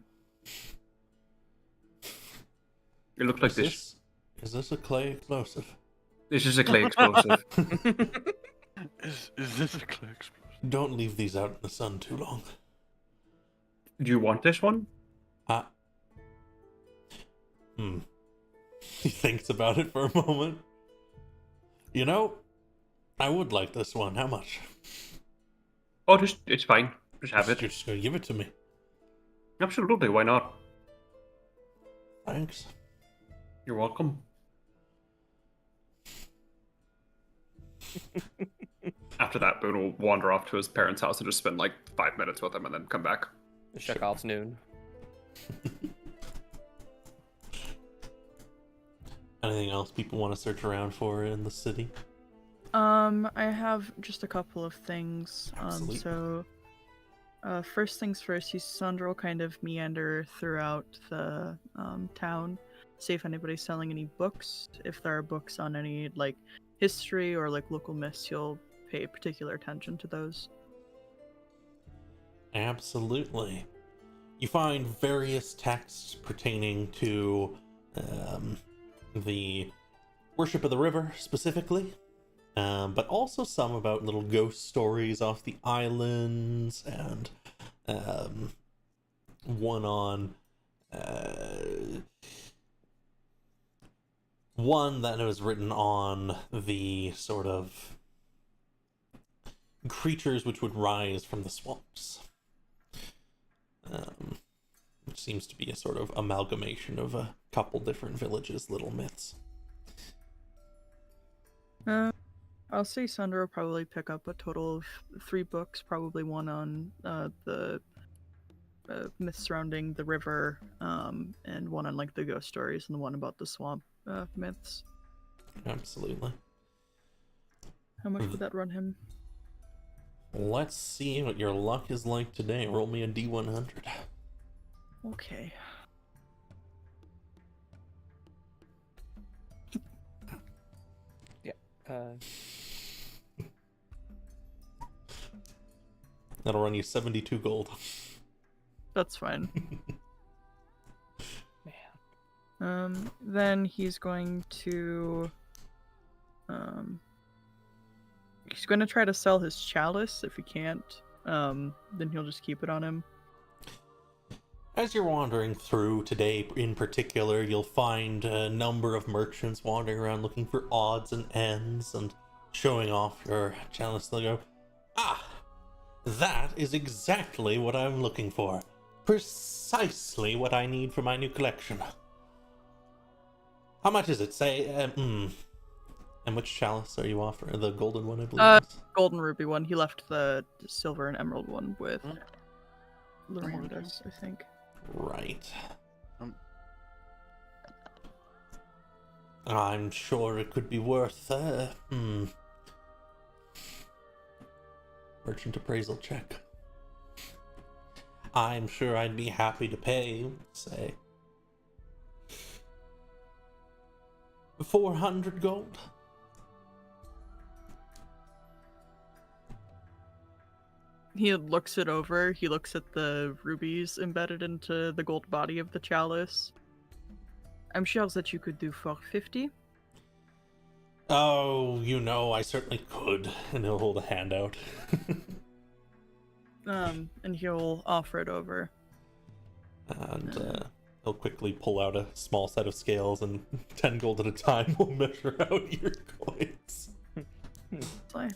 It looked like this. Is this a clay explosive? This is a clay explosive. Is this a clay explosive? Don't leave these out in the sun too long. Do you want this one? He thinks about it for a moment. You know, I would like this one. How much? Oh, it's fine. Just have it. You're just gonna give it to me. Absolutely, why not? Thanks. You're welcome. After that, Boone will wander off to his parents' house and just spend 5 minutes with them and then come back. Chekhov's noon. Anything else people want to search around for in the city? I have just a couple of things. Absolutely. First things first, Ysandra will kind of meander throughout the town, see if anybody's selling any books. If there are books on any history or local myths, you'll pay particular attention to those. Absolutely. You find various texts pertaining to the worship of the river specifically, but also some about little ghost stories off the islands, and one on one that was written on the sort of creatures which would rise from the swamps. Which seems to be a sort of amalgamation of a couple different villages' little myths. I'll say Sandra will probably pick up a total of 3 books, probably one on the myths surrounding the river, and one on like the ghost stories, and the one about the swamp myths. Absolutely. How much would that run him? Let's see what your luck is like today. Roll me a D100. Okay. Yeah. That'll run you 72 gold. That's fine. Then he's going to try to sell his chalice. If he can't, then he'll just keep it on him. As you're wandering through today in particular, you'll find a number of merchants wandering around looking for odds and ends and showing off your chalice. They'll go, "Ah, that is exactly what I'm looking for. Precisely what I need for my new collection. How much is it? Say, and which chalice are you offering? The golden one, I believe. Golden ruby one. He left the silver and emerald one with Lorenda's, I think. Right. I'm sure it could be worth, merchant appraisal check. I'm sure I'd be happy to pay, say, 400 gold. He looks it over. He looks at the rubies embedded into the gold body of the chalice. I'm sure that you could do 450. Oh, you know, I certainly could. And he'll hold a hand out. And he'll offer it over. And he'll quickly pull out a small set of scales, and 10 gold at a time will measure out your coins. Fine.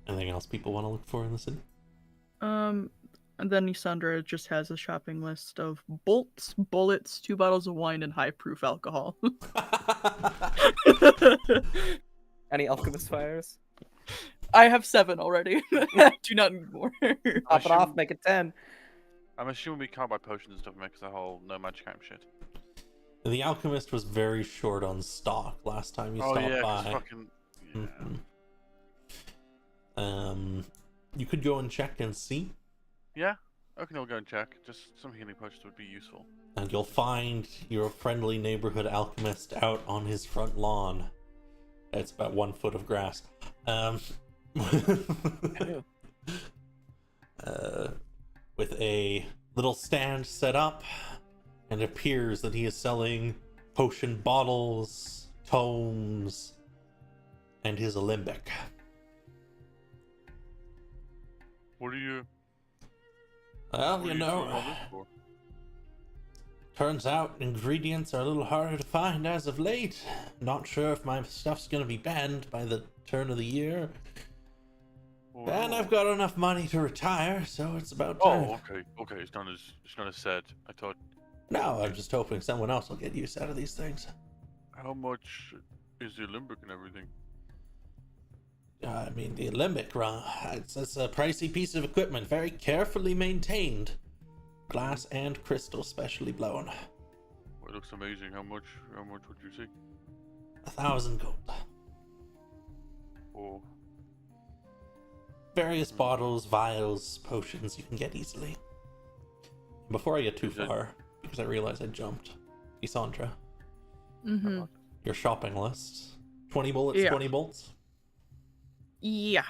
Anything else people want to look for in the city? And then Ysandra just has a shopping list of bolts, bullets, 2 bottles of wine, and high-proof alcohol. Any alchemist fires? I have 7 already. I do not need more. Top it off, make it 10. I'm assuming we can't buy potions and stuff and make that whole no magic item shit. The alchemist was very short on stock last time you stopped yeah, by. fucking... Yeah. You could go and check and see. Yeah, okay, I'll go and check. Just some healing potions would be useful. And you'll find your friendly neighborhood alchemist out on his front lawn. It's about 1 foot of grass. With a little stand set up, and it appears that he is selling potion bottles, tomes, and his alembic. What are you... Well, what you are know, doing all this for? turns out ingredients are a little harder to find as of late. Not sure if my stuff's gonna be banned by the turn of the year. Oh, And I've got enough money to retire, so it's about time. Oh, okay, it's not as said. I thought... No, I'm just hoping someone else will get use out of these things. How much is the limbic and everything? I mean, the alembic, it's a pricey piece of equipment, very carefully maintained. Glass and crystal specially blown. Well, it looks amazing. How much would you say? 1,000 gold. Oh, Various bottles, vials, potions you can get easily. Before I get too far, because I realized I jumped. Ysandra, Mm-hmm. your shopping list. 20 bullets, Yeah. 20 bolts. Yeah.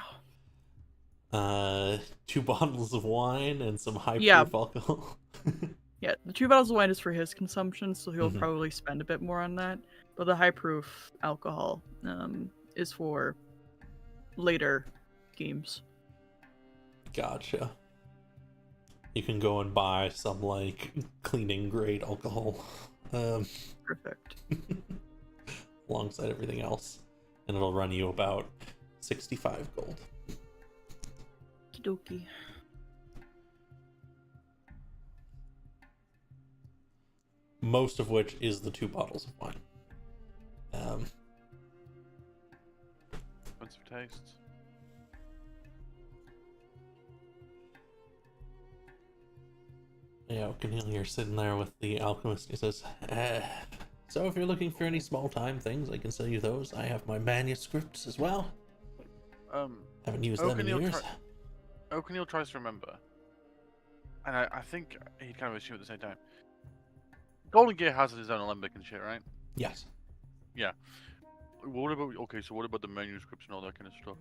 2 bottles of wine and some high Yeah. proof alcohol. Yeah, the 2 bottles of wine is for his consumption, so he'll Mhm. probably spend a bit more on that. But the high proof alcohol is for later games. Gotcha. You can go and buy some like cleaning grade alcohol, Perfect. alongside everything else, and it'll run you about 65 gold. Okie Most of which is the 2 bottles of wine. Expensive tastes. Yeah, Oakenheel, you're sitting there with the alchemist. He says, so if you're looking for any small-time things, I can sell you those. I have my manuscripts as well. Haven't used them in Oakenheel years. Oakenheel tries to remember, and I think he kind of assumed at the same time. Golden Gear has his own alembic and shit, right? Yes. Yeah. What about what about the manuscripts and all that kind of stuff?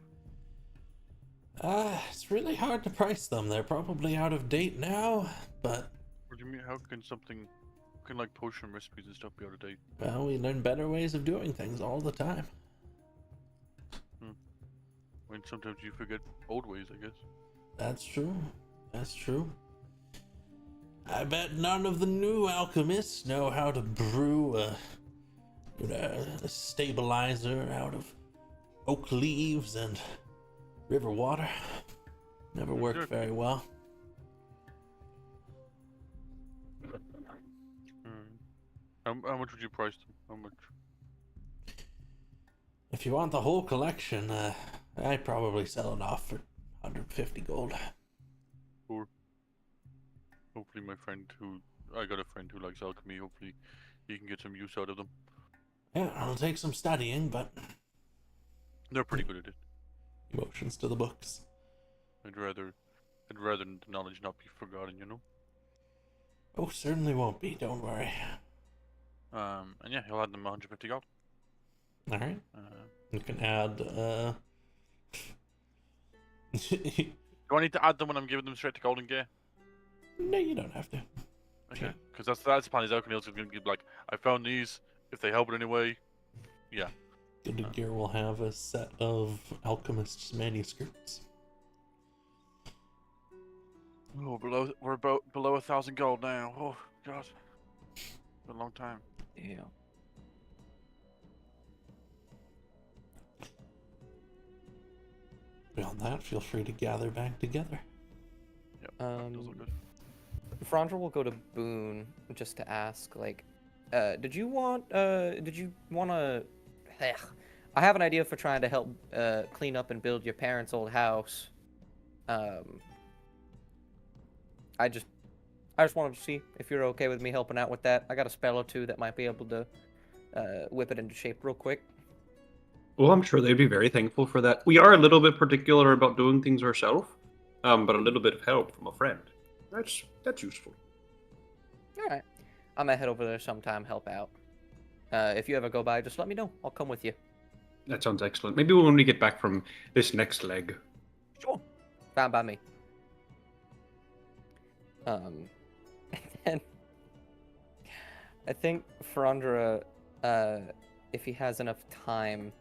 It's really hard to price them. They're probably out of date now, but What do you mean? How can like potion recipes and stuff be out of date? well, we learn better ways of doing things all the time. When sometimes you forget old ways, I guess. That's true. That's true. I bet none of the new alchemists know how to brew a stabilizer out of oak leaves and river water. Never worked Sure. very well. How much would you price them? How much? If you want the whole collection, I'd probably sell it off for 150 gold. Or hopefully I got a friend who likes alchemy. Hopefully he can get some use out of them. Yeah, it'll take some studying, but They're pretty good at it. emotions to the books. I'd rather the knowledge not be forgotten, you know. Oh, certainly won't be, don't worry. And yeah, he'll add them 150 gold. Alright. Uh, You can add, do I need to add them when I'm giving them straight to Golden Gear? No, you don't have to. Okay, because that's the plan. Is Oakenhill's going to be like, I found these. If they help in any way, yeah. Good Gear will have a set of alchemist's manuscripts. Oh, we're about below 1,000 gold now. Oh God, been a long time. Yeah. Beyond that, feel free to gather back together. Yep, those look good. Frondra will go to Boone just to ask, like, did you want to... I have an idea for trying to help clean up and build your parents' old house. I just wanted to see if you're okay with me helping out with that. I got a spell or two that might be able to whip it into shape real quick. Well, I'm sure they'd be very thankful for that. We are a little bit particular about doing things ourselves, but a little bit of help from a friend. That's useful. All right. I might head over there sometime, help out. If you ever go by, just let me know. I'll come with you. That sounds excellent. Maybe when we get back from this next leg. Sure. Fine by me. And I think Forandra, if he has enough time,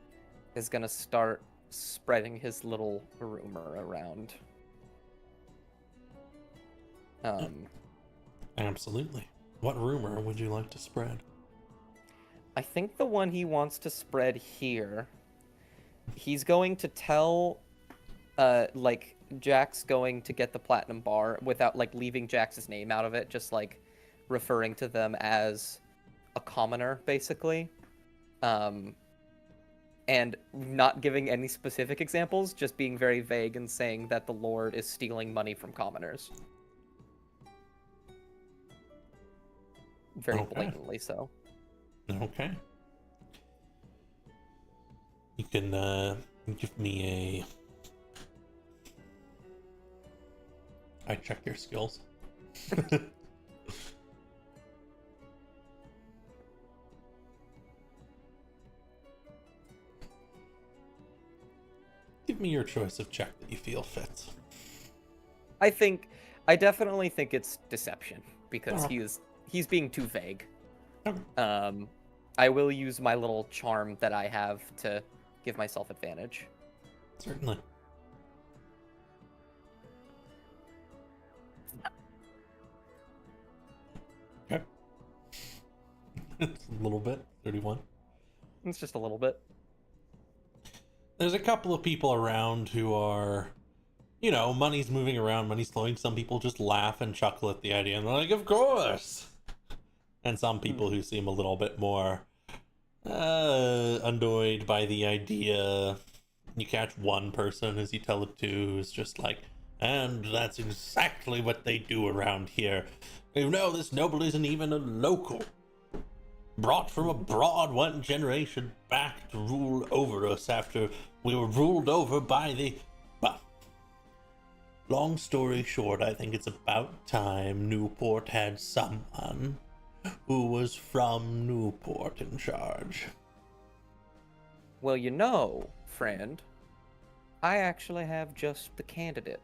is gonna start spreading his little rumor around. Absolutely. What rumor would you like to spread? I think the one he wants to spread here, he's going to tell, like, Jack's going to get the platinum bar without, like, leaving Jax's name out of it, just, like, referring to them as a commoner, basically. And not giving any specific examples, just being very vague and saying that the Lord is stealing money from commoners. Very Okay. blatantly so. Okay. You can give me I check your skills. Give me your choice of check that you feel fits. I definitely think it's deception because Uh-huh. he's being too vague. Okay. I will use my little charm that I have to give myself advantage. Certainly. Okay. It's a little bit. 31. It's just a little bit. There's a couple of people around who are, money's moving around, money's flowing. Some people just laugh and chuckle at the idea, and they're like, of course! And some people who seem a little bit more annoyed by the idea. You catch one person as you tell it to who's just like, and that's exactly what they do around here. This noble isn't even a local. Brought from abroad one generation back to rule over us after we were ruled over by the... Well, long story short, I think it's about time Newport had someone who was from Newport in charge. Well, friend, I actually have just the candidate.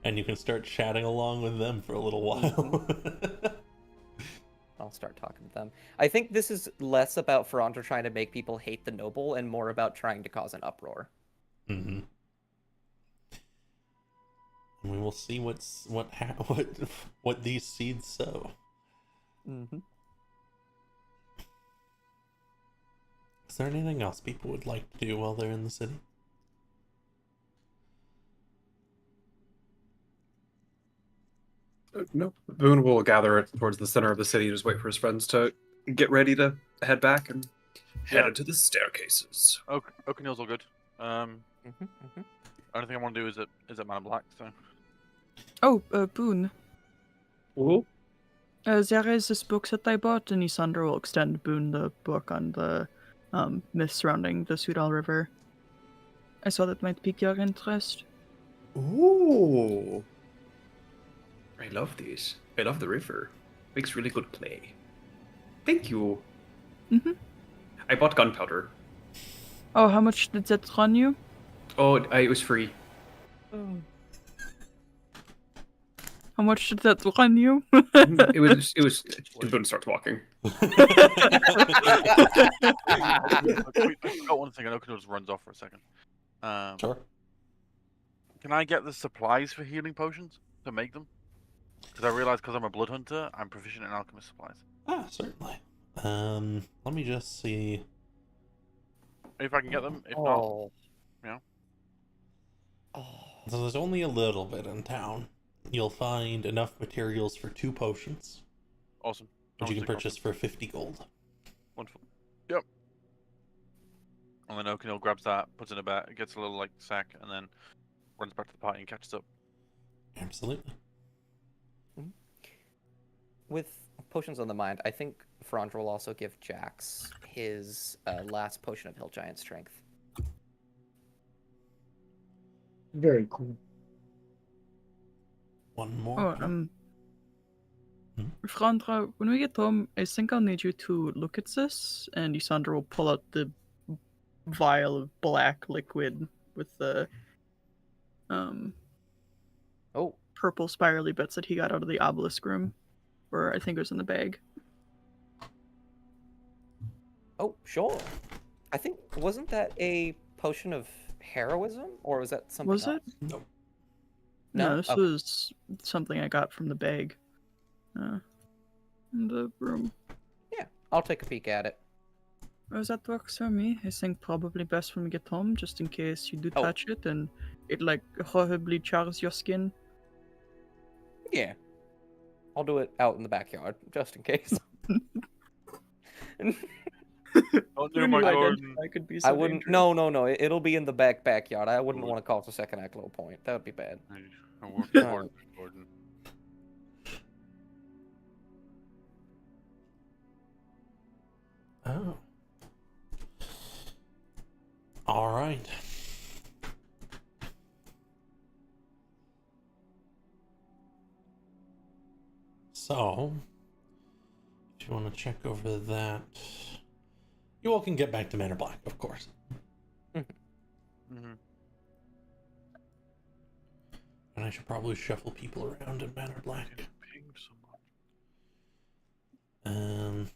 And you can start chatting along with them for a little while. I'll start talking to them. I think this is less about Forandra trying to make people hate the noble and more about trying to cause an uproar. Mm-hmm. And we will see what these seeds sow. Mm-hmm. Is there anything else people would like to do while they're in the city? No. Boone will gather it towards the center of the city, just wait for his friends to get ready to head back and head into the staircases. Oakenhill's all good. Only thing I want to do is at Manor Black, so. Oh, Boone. Ooh. There is this book that I bought, and Ysandra will extend Boone the book on the myths surrounding the Sudal River. I saw that might pique your interest. Ooh. I love these. I love the river. Makes really good play. Thank you. Mm-hmm. I bought gunpowder. Oh, how much did that run you? Oh, it was free. How much did that run you? It was. Boone starts walking. I've got one thing, and Oakenhill just runs off for a second. Sure. Can I get the supplies for healing potions to make them? Because I realize because I'm a blood hunter, I'm proficient in alchemist supplies. Ah, certainly. Let me just see. If I can get them, if Oh. not, So there's only a little bit in town. You'll find enough materials for 2 potions, awesome. which you can purchase for 50 gold. Wonderful. Yep. And then Oakenhill grabs that, puts it in a bag, gets a little sack, and then runs back to the party and catches up. Absolutely. With potions on the mind, I think Forandra will also give Jax his last potion of Hill Giant Strength. Very cool. One more. Oh, Forandra, when we get home, I think I'll need you to look at this, and Ysandra will pull out the vial of black liquid with the purple spirally bits that he got out of the obelisk room, or I think it was in the bag. Oh, sure. I think, wasn't that a potion of heroism, or was that something Was else? it? No. No, this Okay. was something I got from the bag. In the room. Yeah, I'll take a peek at it. Oh, that works for me. I think probably best when we get home, just in case you do Oh. touch it and it horribly chars your skin. Yeah. I'll do it out in the backyard, just in case. Don't do my garden. I could be I so wouldn't. dangerous. No. It'll be in the backyard. I wouldn't Good. want to cause a second act low point. That would be bad. I work for Gordon. Oh. All right. So, if you want to check over that, you all can get back to Manor Black, of course. Mm-hmm. And I should probably shuffle people around in Manor Black. Pinged someone.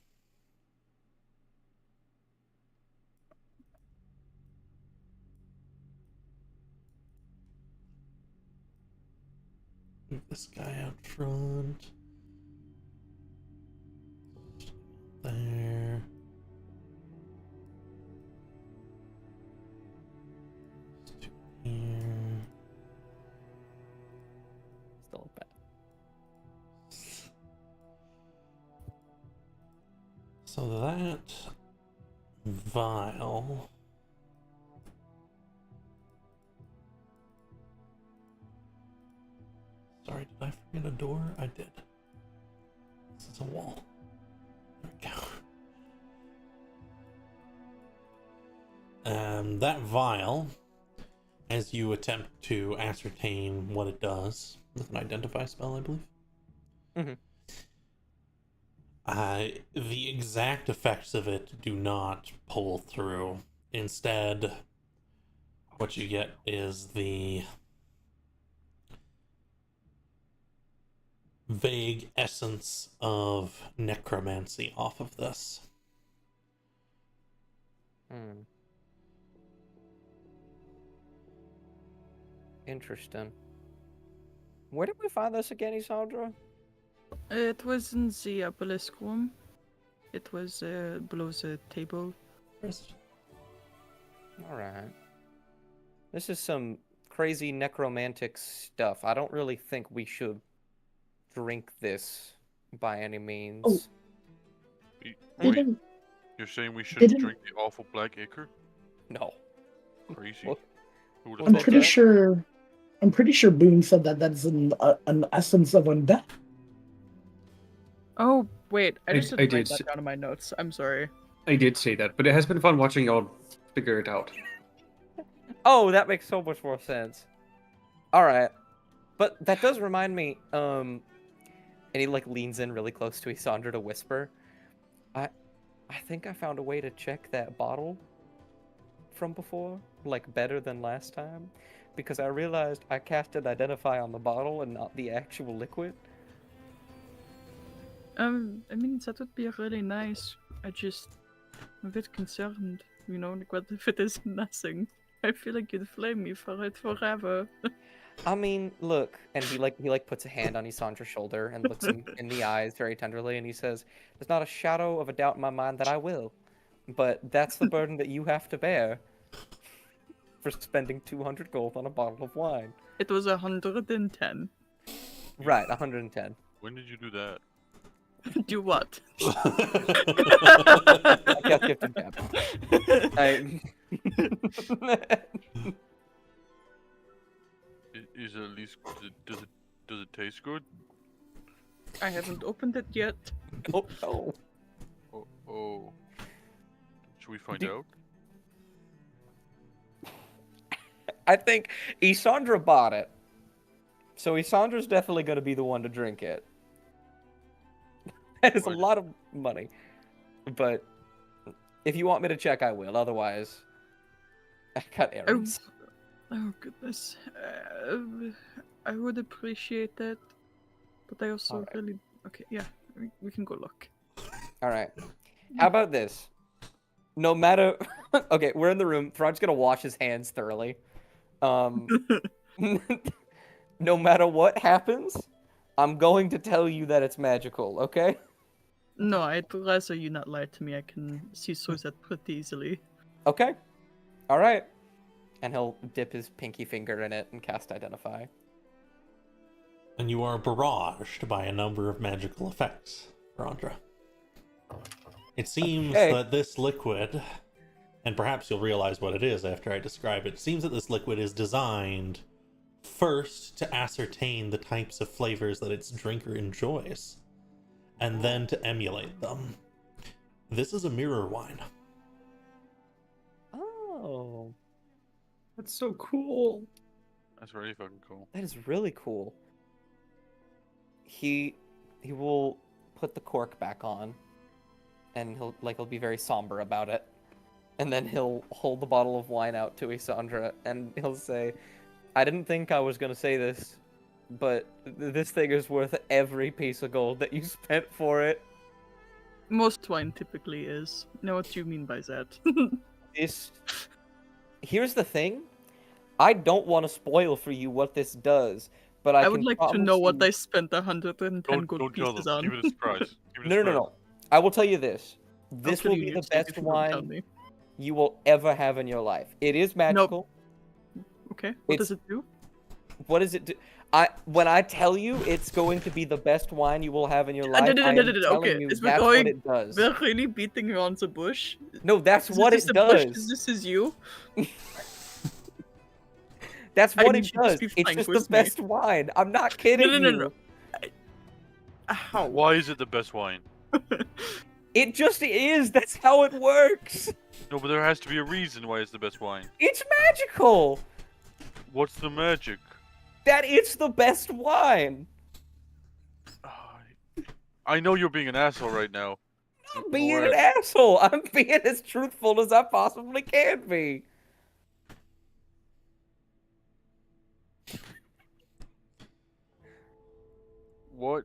Move this guy out front. There. Just two here. Still bad. So that vial. Sorry, did I forget a door? I did. This is a wall. There we go. That vial, as you attempt to ascertain what it does, with an identify spell, I believe. The exact effects of it do not pull through. Instead, what you get is the vague essence of necromancy off of this. Interesting. Where did we find this again, Ysandra? It was in the obelisk room. It was below the table. Alright. This is some crazy necromantic stuff. I don't really think we should drink this by any means. Oh. Wait, you're saying we shouldn't drink the awful black ichor? No. Crazy. What? Who would've I'm thought pretty that? sure. I'm pretty sure Boone said that that's an essence of undeath. Oh, wait. I just I didn't write did that down in my notes. I'm sorry. I did say that, but it has been fun watching y'all figure it out. Oh, that makes so much more sense. Alright. But that does remind me, and he like leans in really close to Ysandra to whisper, I think I found a way to check that bottle from before, like better than last time, because I realized I casted identify on the bottle and not the actual liquid. I mean, that would be really nice. I'm a bit concerned, like what if it is nothing? I feel like you'd flame me for it forever. I mean, look, and he puts a hand on Ysandra's shoulder and looks him in the eyes very tenderly, and he says, "There's not a shadow of a doubt in my mind that I will, but that's the burden that you have to bear for spending 200 gold on a bottle of wine." It was 110. Right, 110. When did you do that? Do what? I guess gift and gab. Is it at least does it taste good? I haven't opened it yet. Oh no. Oh. Should we find out? I think Ysandra bought it, so Ysandra's definitely going to be the one to drink it. That is a lot of money, but if you want me to check, I will. Otherwise, I got errands. Oh goodness. I would appreciate that, but I also really... Okay, yeah, we can go look. Alright. How about this? No matter... Okay, we're in the room. Throg's gonna wash his hands thoroughly. No matter what happens, I'm going to tell you that it's magical, okay? No, I'd rather you not lie to me. I can see through that pretty easily. Okay. Alright. And he'll dip his pinky finger in it and cast Identify. And you are barraged by a number of magical effects, Forandra. It seems that this liquid, and perhaps you'll realize what it is after I describe it, seems that this liquid is designed first to ascertain the types of flavors that its drinker enjoys, and then to emulate them. This is a mirror wine. Oh. That's so cool. That's really fucking cool. That is really cool. He will put the cork back on, and he'll be very somber about it. And then he'll hold the bottle of wine out to Ysandra, and he'll say, I didn't think I was going to say this, but this thing is worth every piece of gold that you spent for it. Most wine typically is. Know what you mean by that. Here's the thing. I don't want to spoil for you what this does, but I would like to know what they spent 110 gold pieces on. Keep it a surprise. No. I will tell you this. This will kill be you the instead best if you don't tell wine me. you will ever have in your life. It is magical. Okay, what does it do? What does it do? When I tell you it's going to be the best wine you will have in your life, I am telling you that's what it does. We're really beating around the bush. No, that's what it does. This is you. That's what it does. It's just the best wine. I'm not kidding you. No. How? Why is it the best wine? It just is. That's how it works. No, but there has to be a reason why it's the best wine. It's magical. What's the magic? That it's the best wine. I know you're being an asshole right now. I'm being an asshole. I'm being as truthful as I possibly can be. What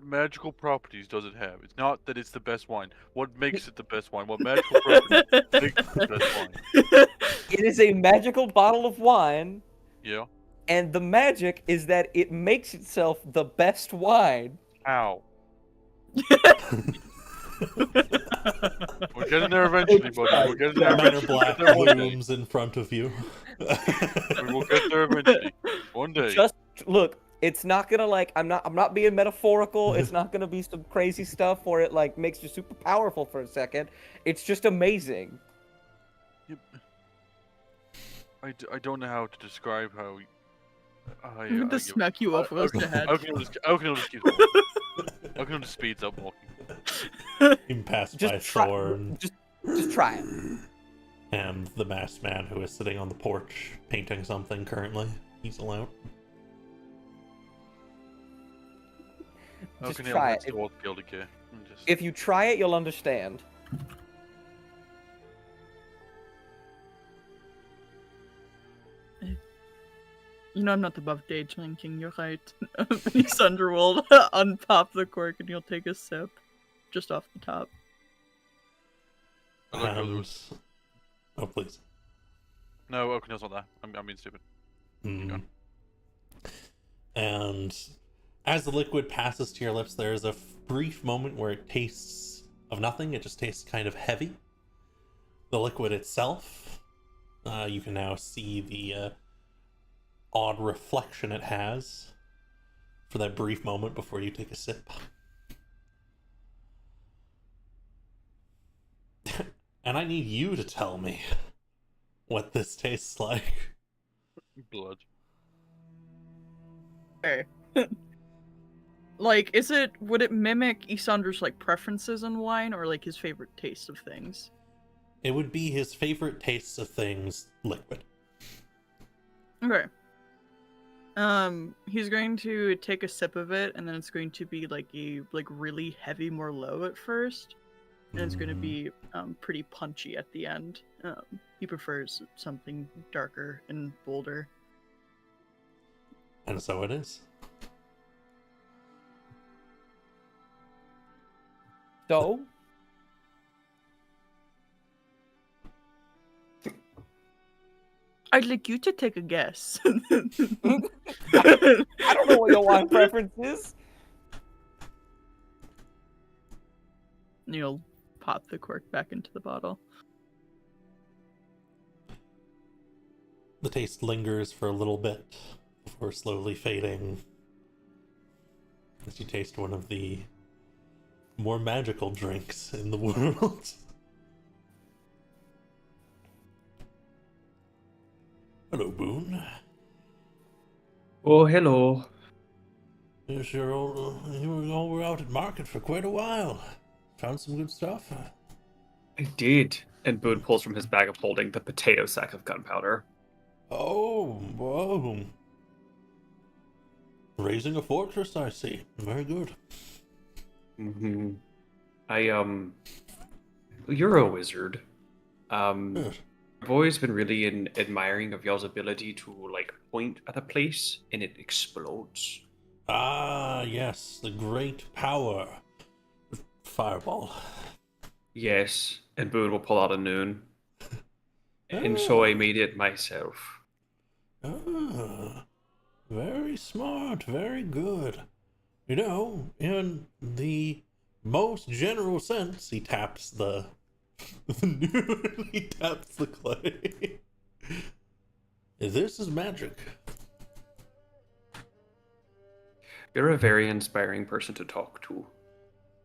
magical properties does it have? It's not that it's the best wine. What makes it the best wine? What magical properties makes it the best wine? It is a magical bottle of wine. Yeah. And the magic is that it makes itself the best wine. How? We're getting there eventually, buddy. We're getting there Manor eventually. Black looms in front of you. We will get there eventually. One day. Just look, it's not gonna I'm not being metaphorical. It's not gonna be some crazy stuff where it makes you super powerful for a second. It's just amazing. I don't know how to describe how. I'm gonna smack you off of the head. Oakenheel just keeps walking. Oakenheel just speeds up walking. Being passed by Thorn. Just try it. And the masked man who is sitting on the porch painting something currently. He's alone. Just Oakenheel try heads it. towards Gildigir. If you try it, you'll understand. You know I'm not above day drinking, you're right. Ysandra will unpop the cork and he'll take a sip. Just off the top. Oh, please. No, Oakenhill's not there. I'm being stupid. Keep going. And as the liquid passes to your lips, there's a brief moment where it tastes of nothing. It just tastes kind of heavy. The liquid itself, you can now see the odd reflection it has for that brief moment before you take a sip. And I need you to tell me what this tastes like. Blood. Okay. Would it mimic Ysandra's preferences on wine or his favorite taste of things? It would be his favorite tastes of things, liquid. Okay. He's going to take a sip of it, and then it's going to be a really heavy Merlot at first, and it's going to be pretty punchy at the end. He prefers something darker and bolder. And so it is. So? I'd like you to take a guess. I don't know what your wine preference is. You'll pop the cork back into the bottle. The taste lingers for a little bit before slowly fading as you taste one of the more magical drinks in the world. Hello, Boone. Oh, hello. Yes, you were out at market for quite a while. Found some good stuff. I did. And Boone pulls from his bag of holding the potato sack of gunpowder. Oh, whoa. Raising a fortress, I see. Very good. You're a wizard. Good. I've always been really admiring of y'all's ability to like point at a place and it explodes. Ah, yes, the great power of Fireball. Yes, and Boone will pull out a noon. And so I made it myself. Ah, very smart, very good. You know, in the most general sense, he taps the he taps the clay. This is magic. You're a very inspiring person to talk to.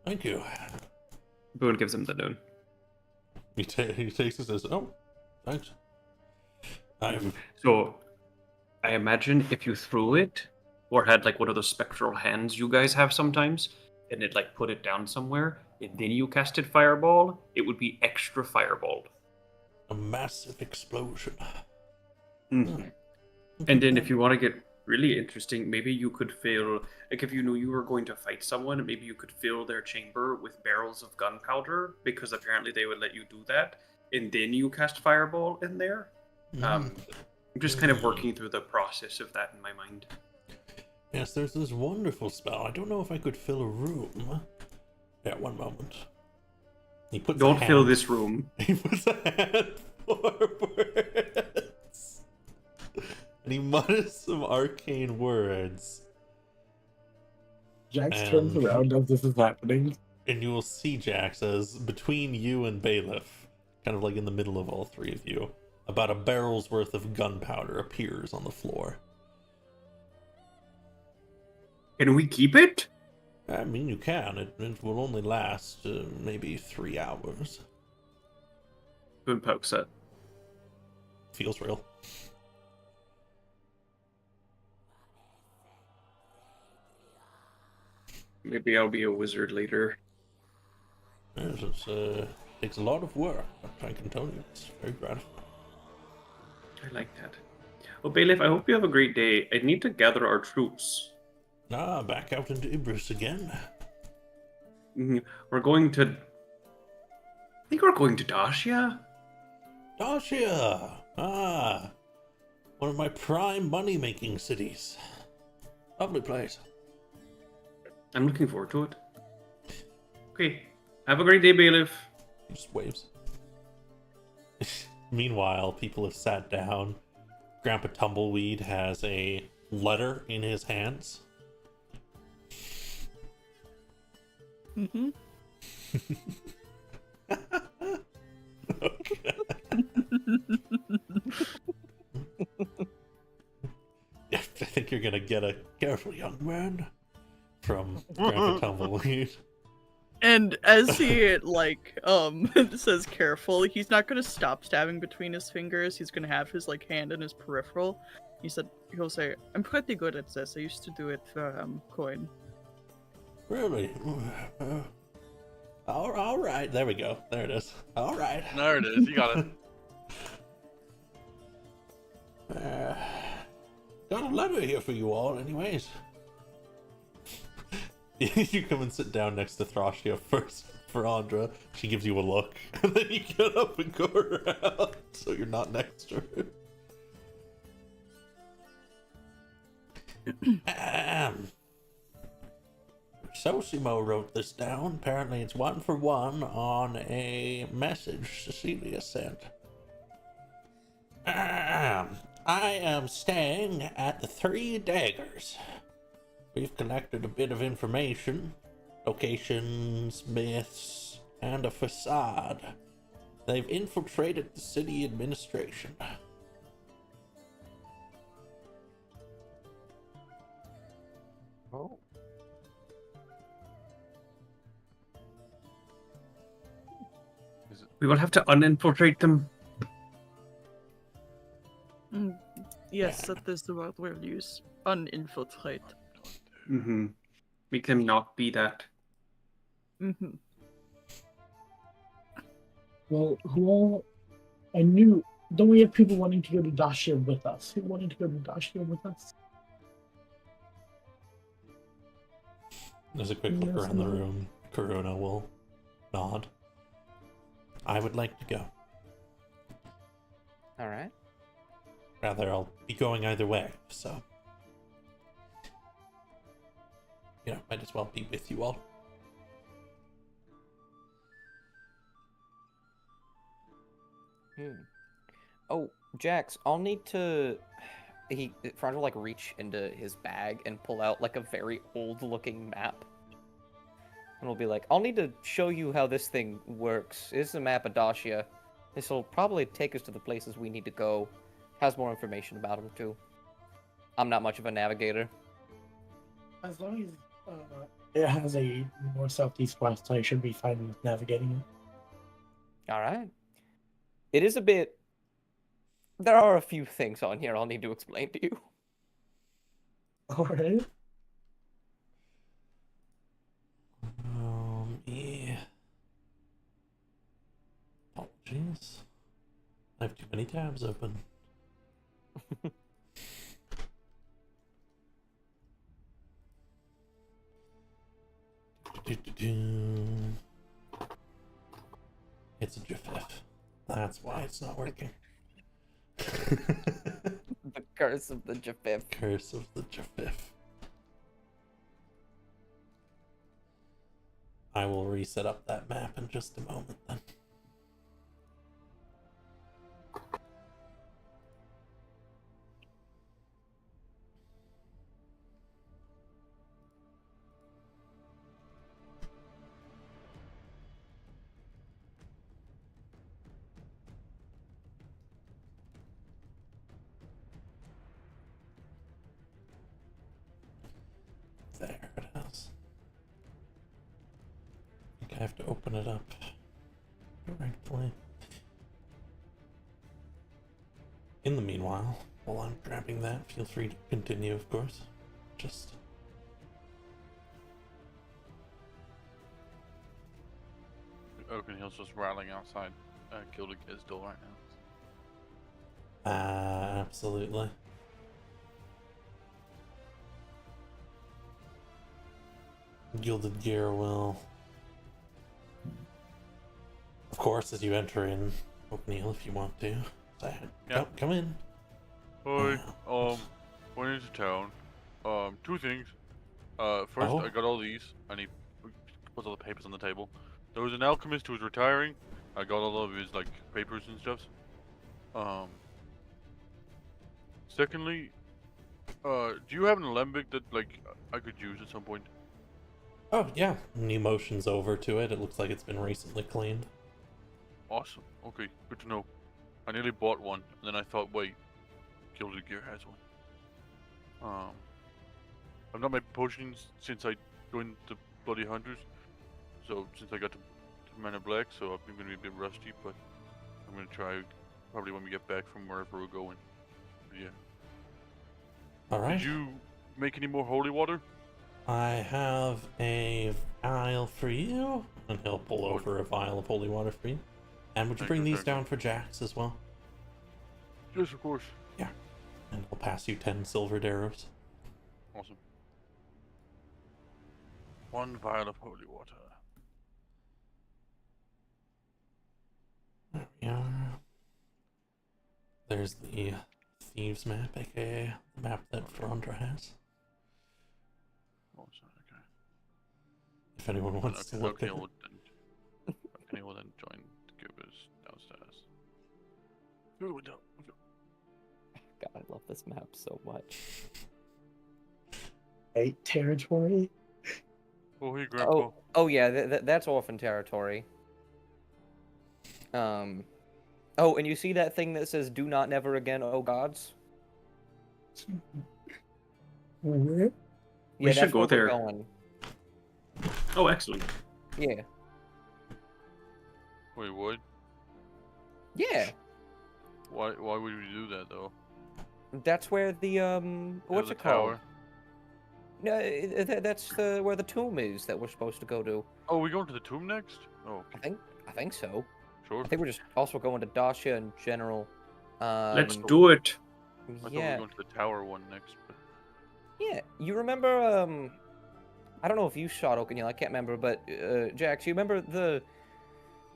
Thank you. Boone gives him the noon. He takes it and says, "Oh, thanks." So, I imagine if you threw it, or had like one of those spectral hands you guys have sometimes, and it like put it down somewhere, and then you casted Fireball, it would be extra fireballed. A massive explosion. Mm. And then if you want to get really interesting, maybe you could fill, like if you knew you were going to fight someone, maybe you could fill their chamber with barrels of gunpowder, because apparently they would let you do that, and then you cast Fireball in there. I'm just kind of working through the process of that in my mind. Yes, there's this wonderful spell. I don't know if I could fill a room. Yeah, one moment. He puts Don't fill this room. He puts a hand forwards. And he mutters some arcane words. Jax turns around as this is happening. And you will see Jax as between you and Bailiff, kind of like in the middle of all three of you, about a barrel's worth of gunpowder appears on the floor. Can we keep it? I mean, you can. It will only last maybe 3 hours. Boone pokes it. Feels real. Maybe I'll be a wizard later. Yes, it takes a lot of work, but I can tell you it's very gratifying. I like that. Well, Bailiff, I hope you have a great day. I need to gather our troops. Back out into Ibris again. We're going to... I think we're going to Dacia? Dacia! One of my prime money-making cities. Lovely place. I'm looking forward to it. Okay, have a great day, Bailiff. He just waves. Meanwhile, people have sat down. Grandpa Tumbleweed has a letter in his hands. Mm-hmm. Okay. I think you're gonna get a careful young man from Grandpa Tumbleweed. And as he says careful, he's not gonna stop stabbing between his fingers. He's gonna have his hand in his peripheral. He'll say, "I'm pretty good at this. I used to do it for coin." Really? All right. There we go. There it is. All right. There it is. You got it. Got a letter here for you all, anyways. You come and sit down next to Thrashia first, Forandra. She gives you a look, and then you get up and go around, so you're not next to her. Sossimo wrote this down. Apparently it's 1-for-1 on a message Cecilia sent. I am staying at the Three Daggers. We've collected a bit of information, locations, myths, and a facade. They've infiltrated the city administration. Oh. We will have to uninfiltrate them. Yes, that is the word we'll use. Uninfiltrate. Make them not be that. Well, don't we have people wanting to go to Dacia with us? Who wanted to go to Dacia with us? There's a quick look around the room. Corona will nod. I would like to go. All right. Rather, I'll be going either way, so might as well be with you all. Oh, Jax, I'll need to. Franz will like reach into his bag and pull out like a very old-looking map, and we'll be like, "I'll need to show you how this thing works. This is a map of Dacia. This will probably take us to the places we need to go. Has more information about them too. I'm not much of a navigator." As long as it has a north-southeast west, I should be fine with navigating it. All right. It is a bit. There are a few things on here I'll need to explain to you. All right. Yeah. Apologies. I have too many tabs open. It's a GIF. That's why it's not working. The curse of the Jafif. Curse of the Jafif. I will reset up that map in just a moment then. There it is. I think I have to open it up correctly. In the meanwhile, while I'm grabbing that, feel free to continue, of course. Just... Oakenhill's just rattling outside Gildiger's door right now. Absolutely. Gilded Gear will, of course, as you enter in Oakenheel, if you want to, say, Yeah. come in. Hi, went into town. Two things. First, Oh. I got all these, and he puts all the papers on the table. There was an alchemist who was retiring. I got all of his, like, papers and stuff. Secondly, do you have an alembic that, like, I could use at some point? Oh, yeah. New motion's over to it. It looks like it's been recently cleaned. Awesome. Okay, good to know. I nearly bought one, and then I thought, wait, Gilded Gear has one. I've not made potions since I joined the Bloody Hunters. So, since I got to Manor Black, so I'm going to be a bit rusty, but I'm going to try probably when we get back from wherever we're going. But yeah. Alright. Did you make any more holy water? I have a vial for you. And he'll pull over a vial of holy water for you. And would you bring these down for Jax as well? Yes, of course. Yeah. And he'll pass you 10 silvered arrows. Awesome. One vial of holy water. There we are. There's the Thieves map, aka the map that Forandra has. Awesome, okay. If anyone wants to look at it. Oakenheel will then join the Ibris downstairs. Through the window. God, I love this map so much. Right territory. Oh, hey, Grandpa. Oh yeah, that's orphan territory. Oh, and you see that thing that says "Do not never again, oh gods"? Where? We should that's go where there. we're going. Oh, excellent. Yeah. Wait, what? Yeah. Why would we do that, though? That's where the what's the it called? tower? No, that's where the tomb is that we're supposed to go to. Oh, we going to the tomb next? Oh, okay. I think so. Sure. I think we're just also going to Dacia in general. Let's do it. I thought we Yeah. were going to the tower one next. But... Yeah. You remember I don't know if you shot Oakenheel, I can't remember, but Jax, you remember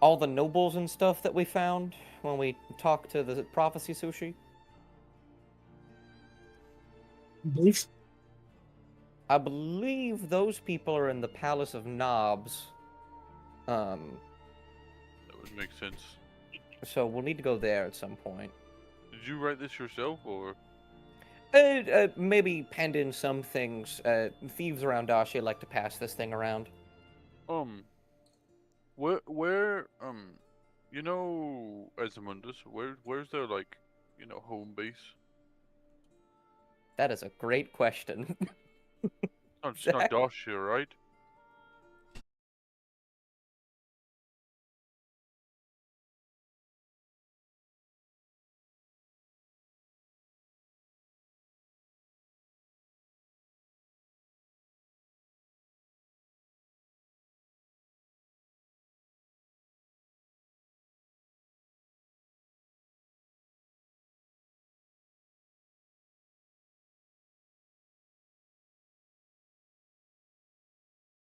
all the nobles and stuff that we found when we talked to the prophecy sushi? Believe I believe those people are in the Palace of Knobs. That would make sense. So we'll need to go there at some point. Did you write this yourself, or? Maybe penned in some things. Thieves around Dacia like to pass this thing around. Where, you know, Esamundus, where's their, like, you know, home base? That is a great question. It's not Dacia, right?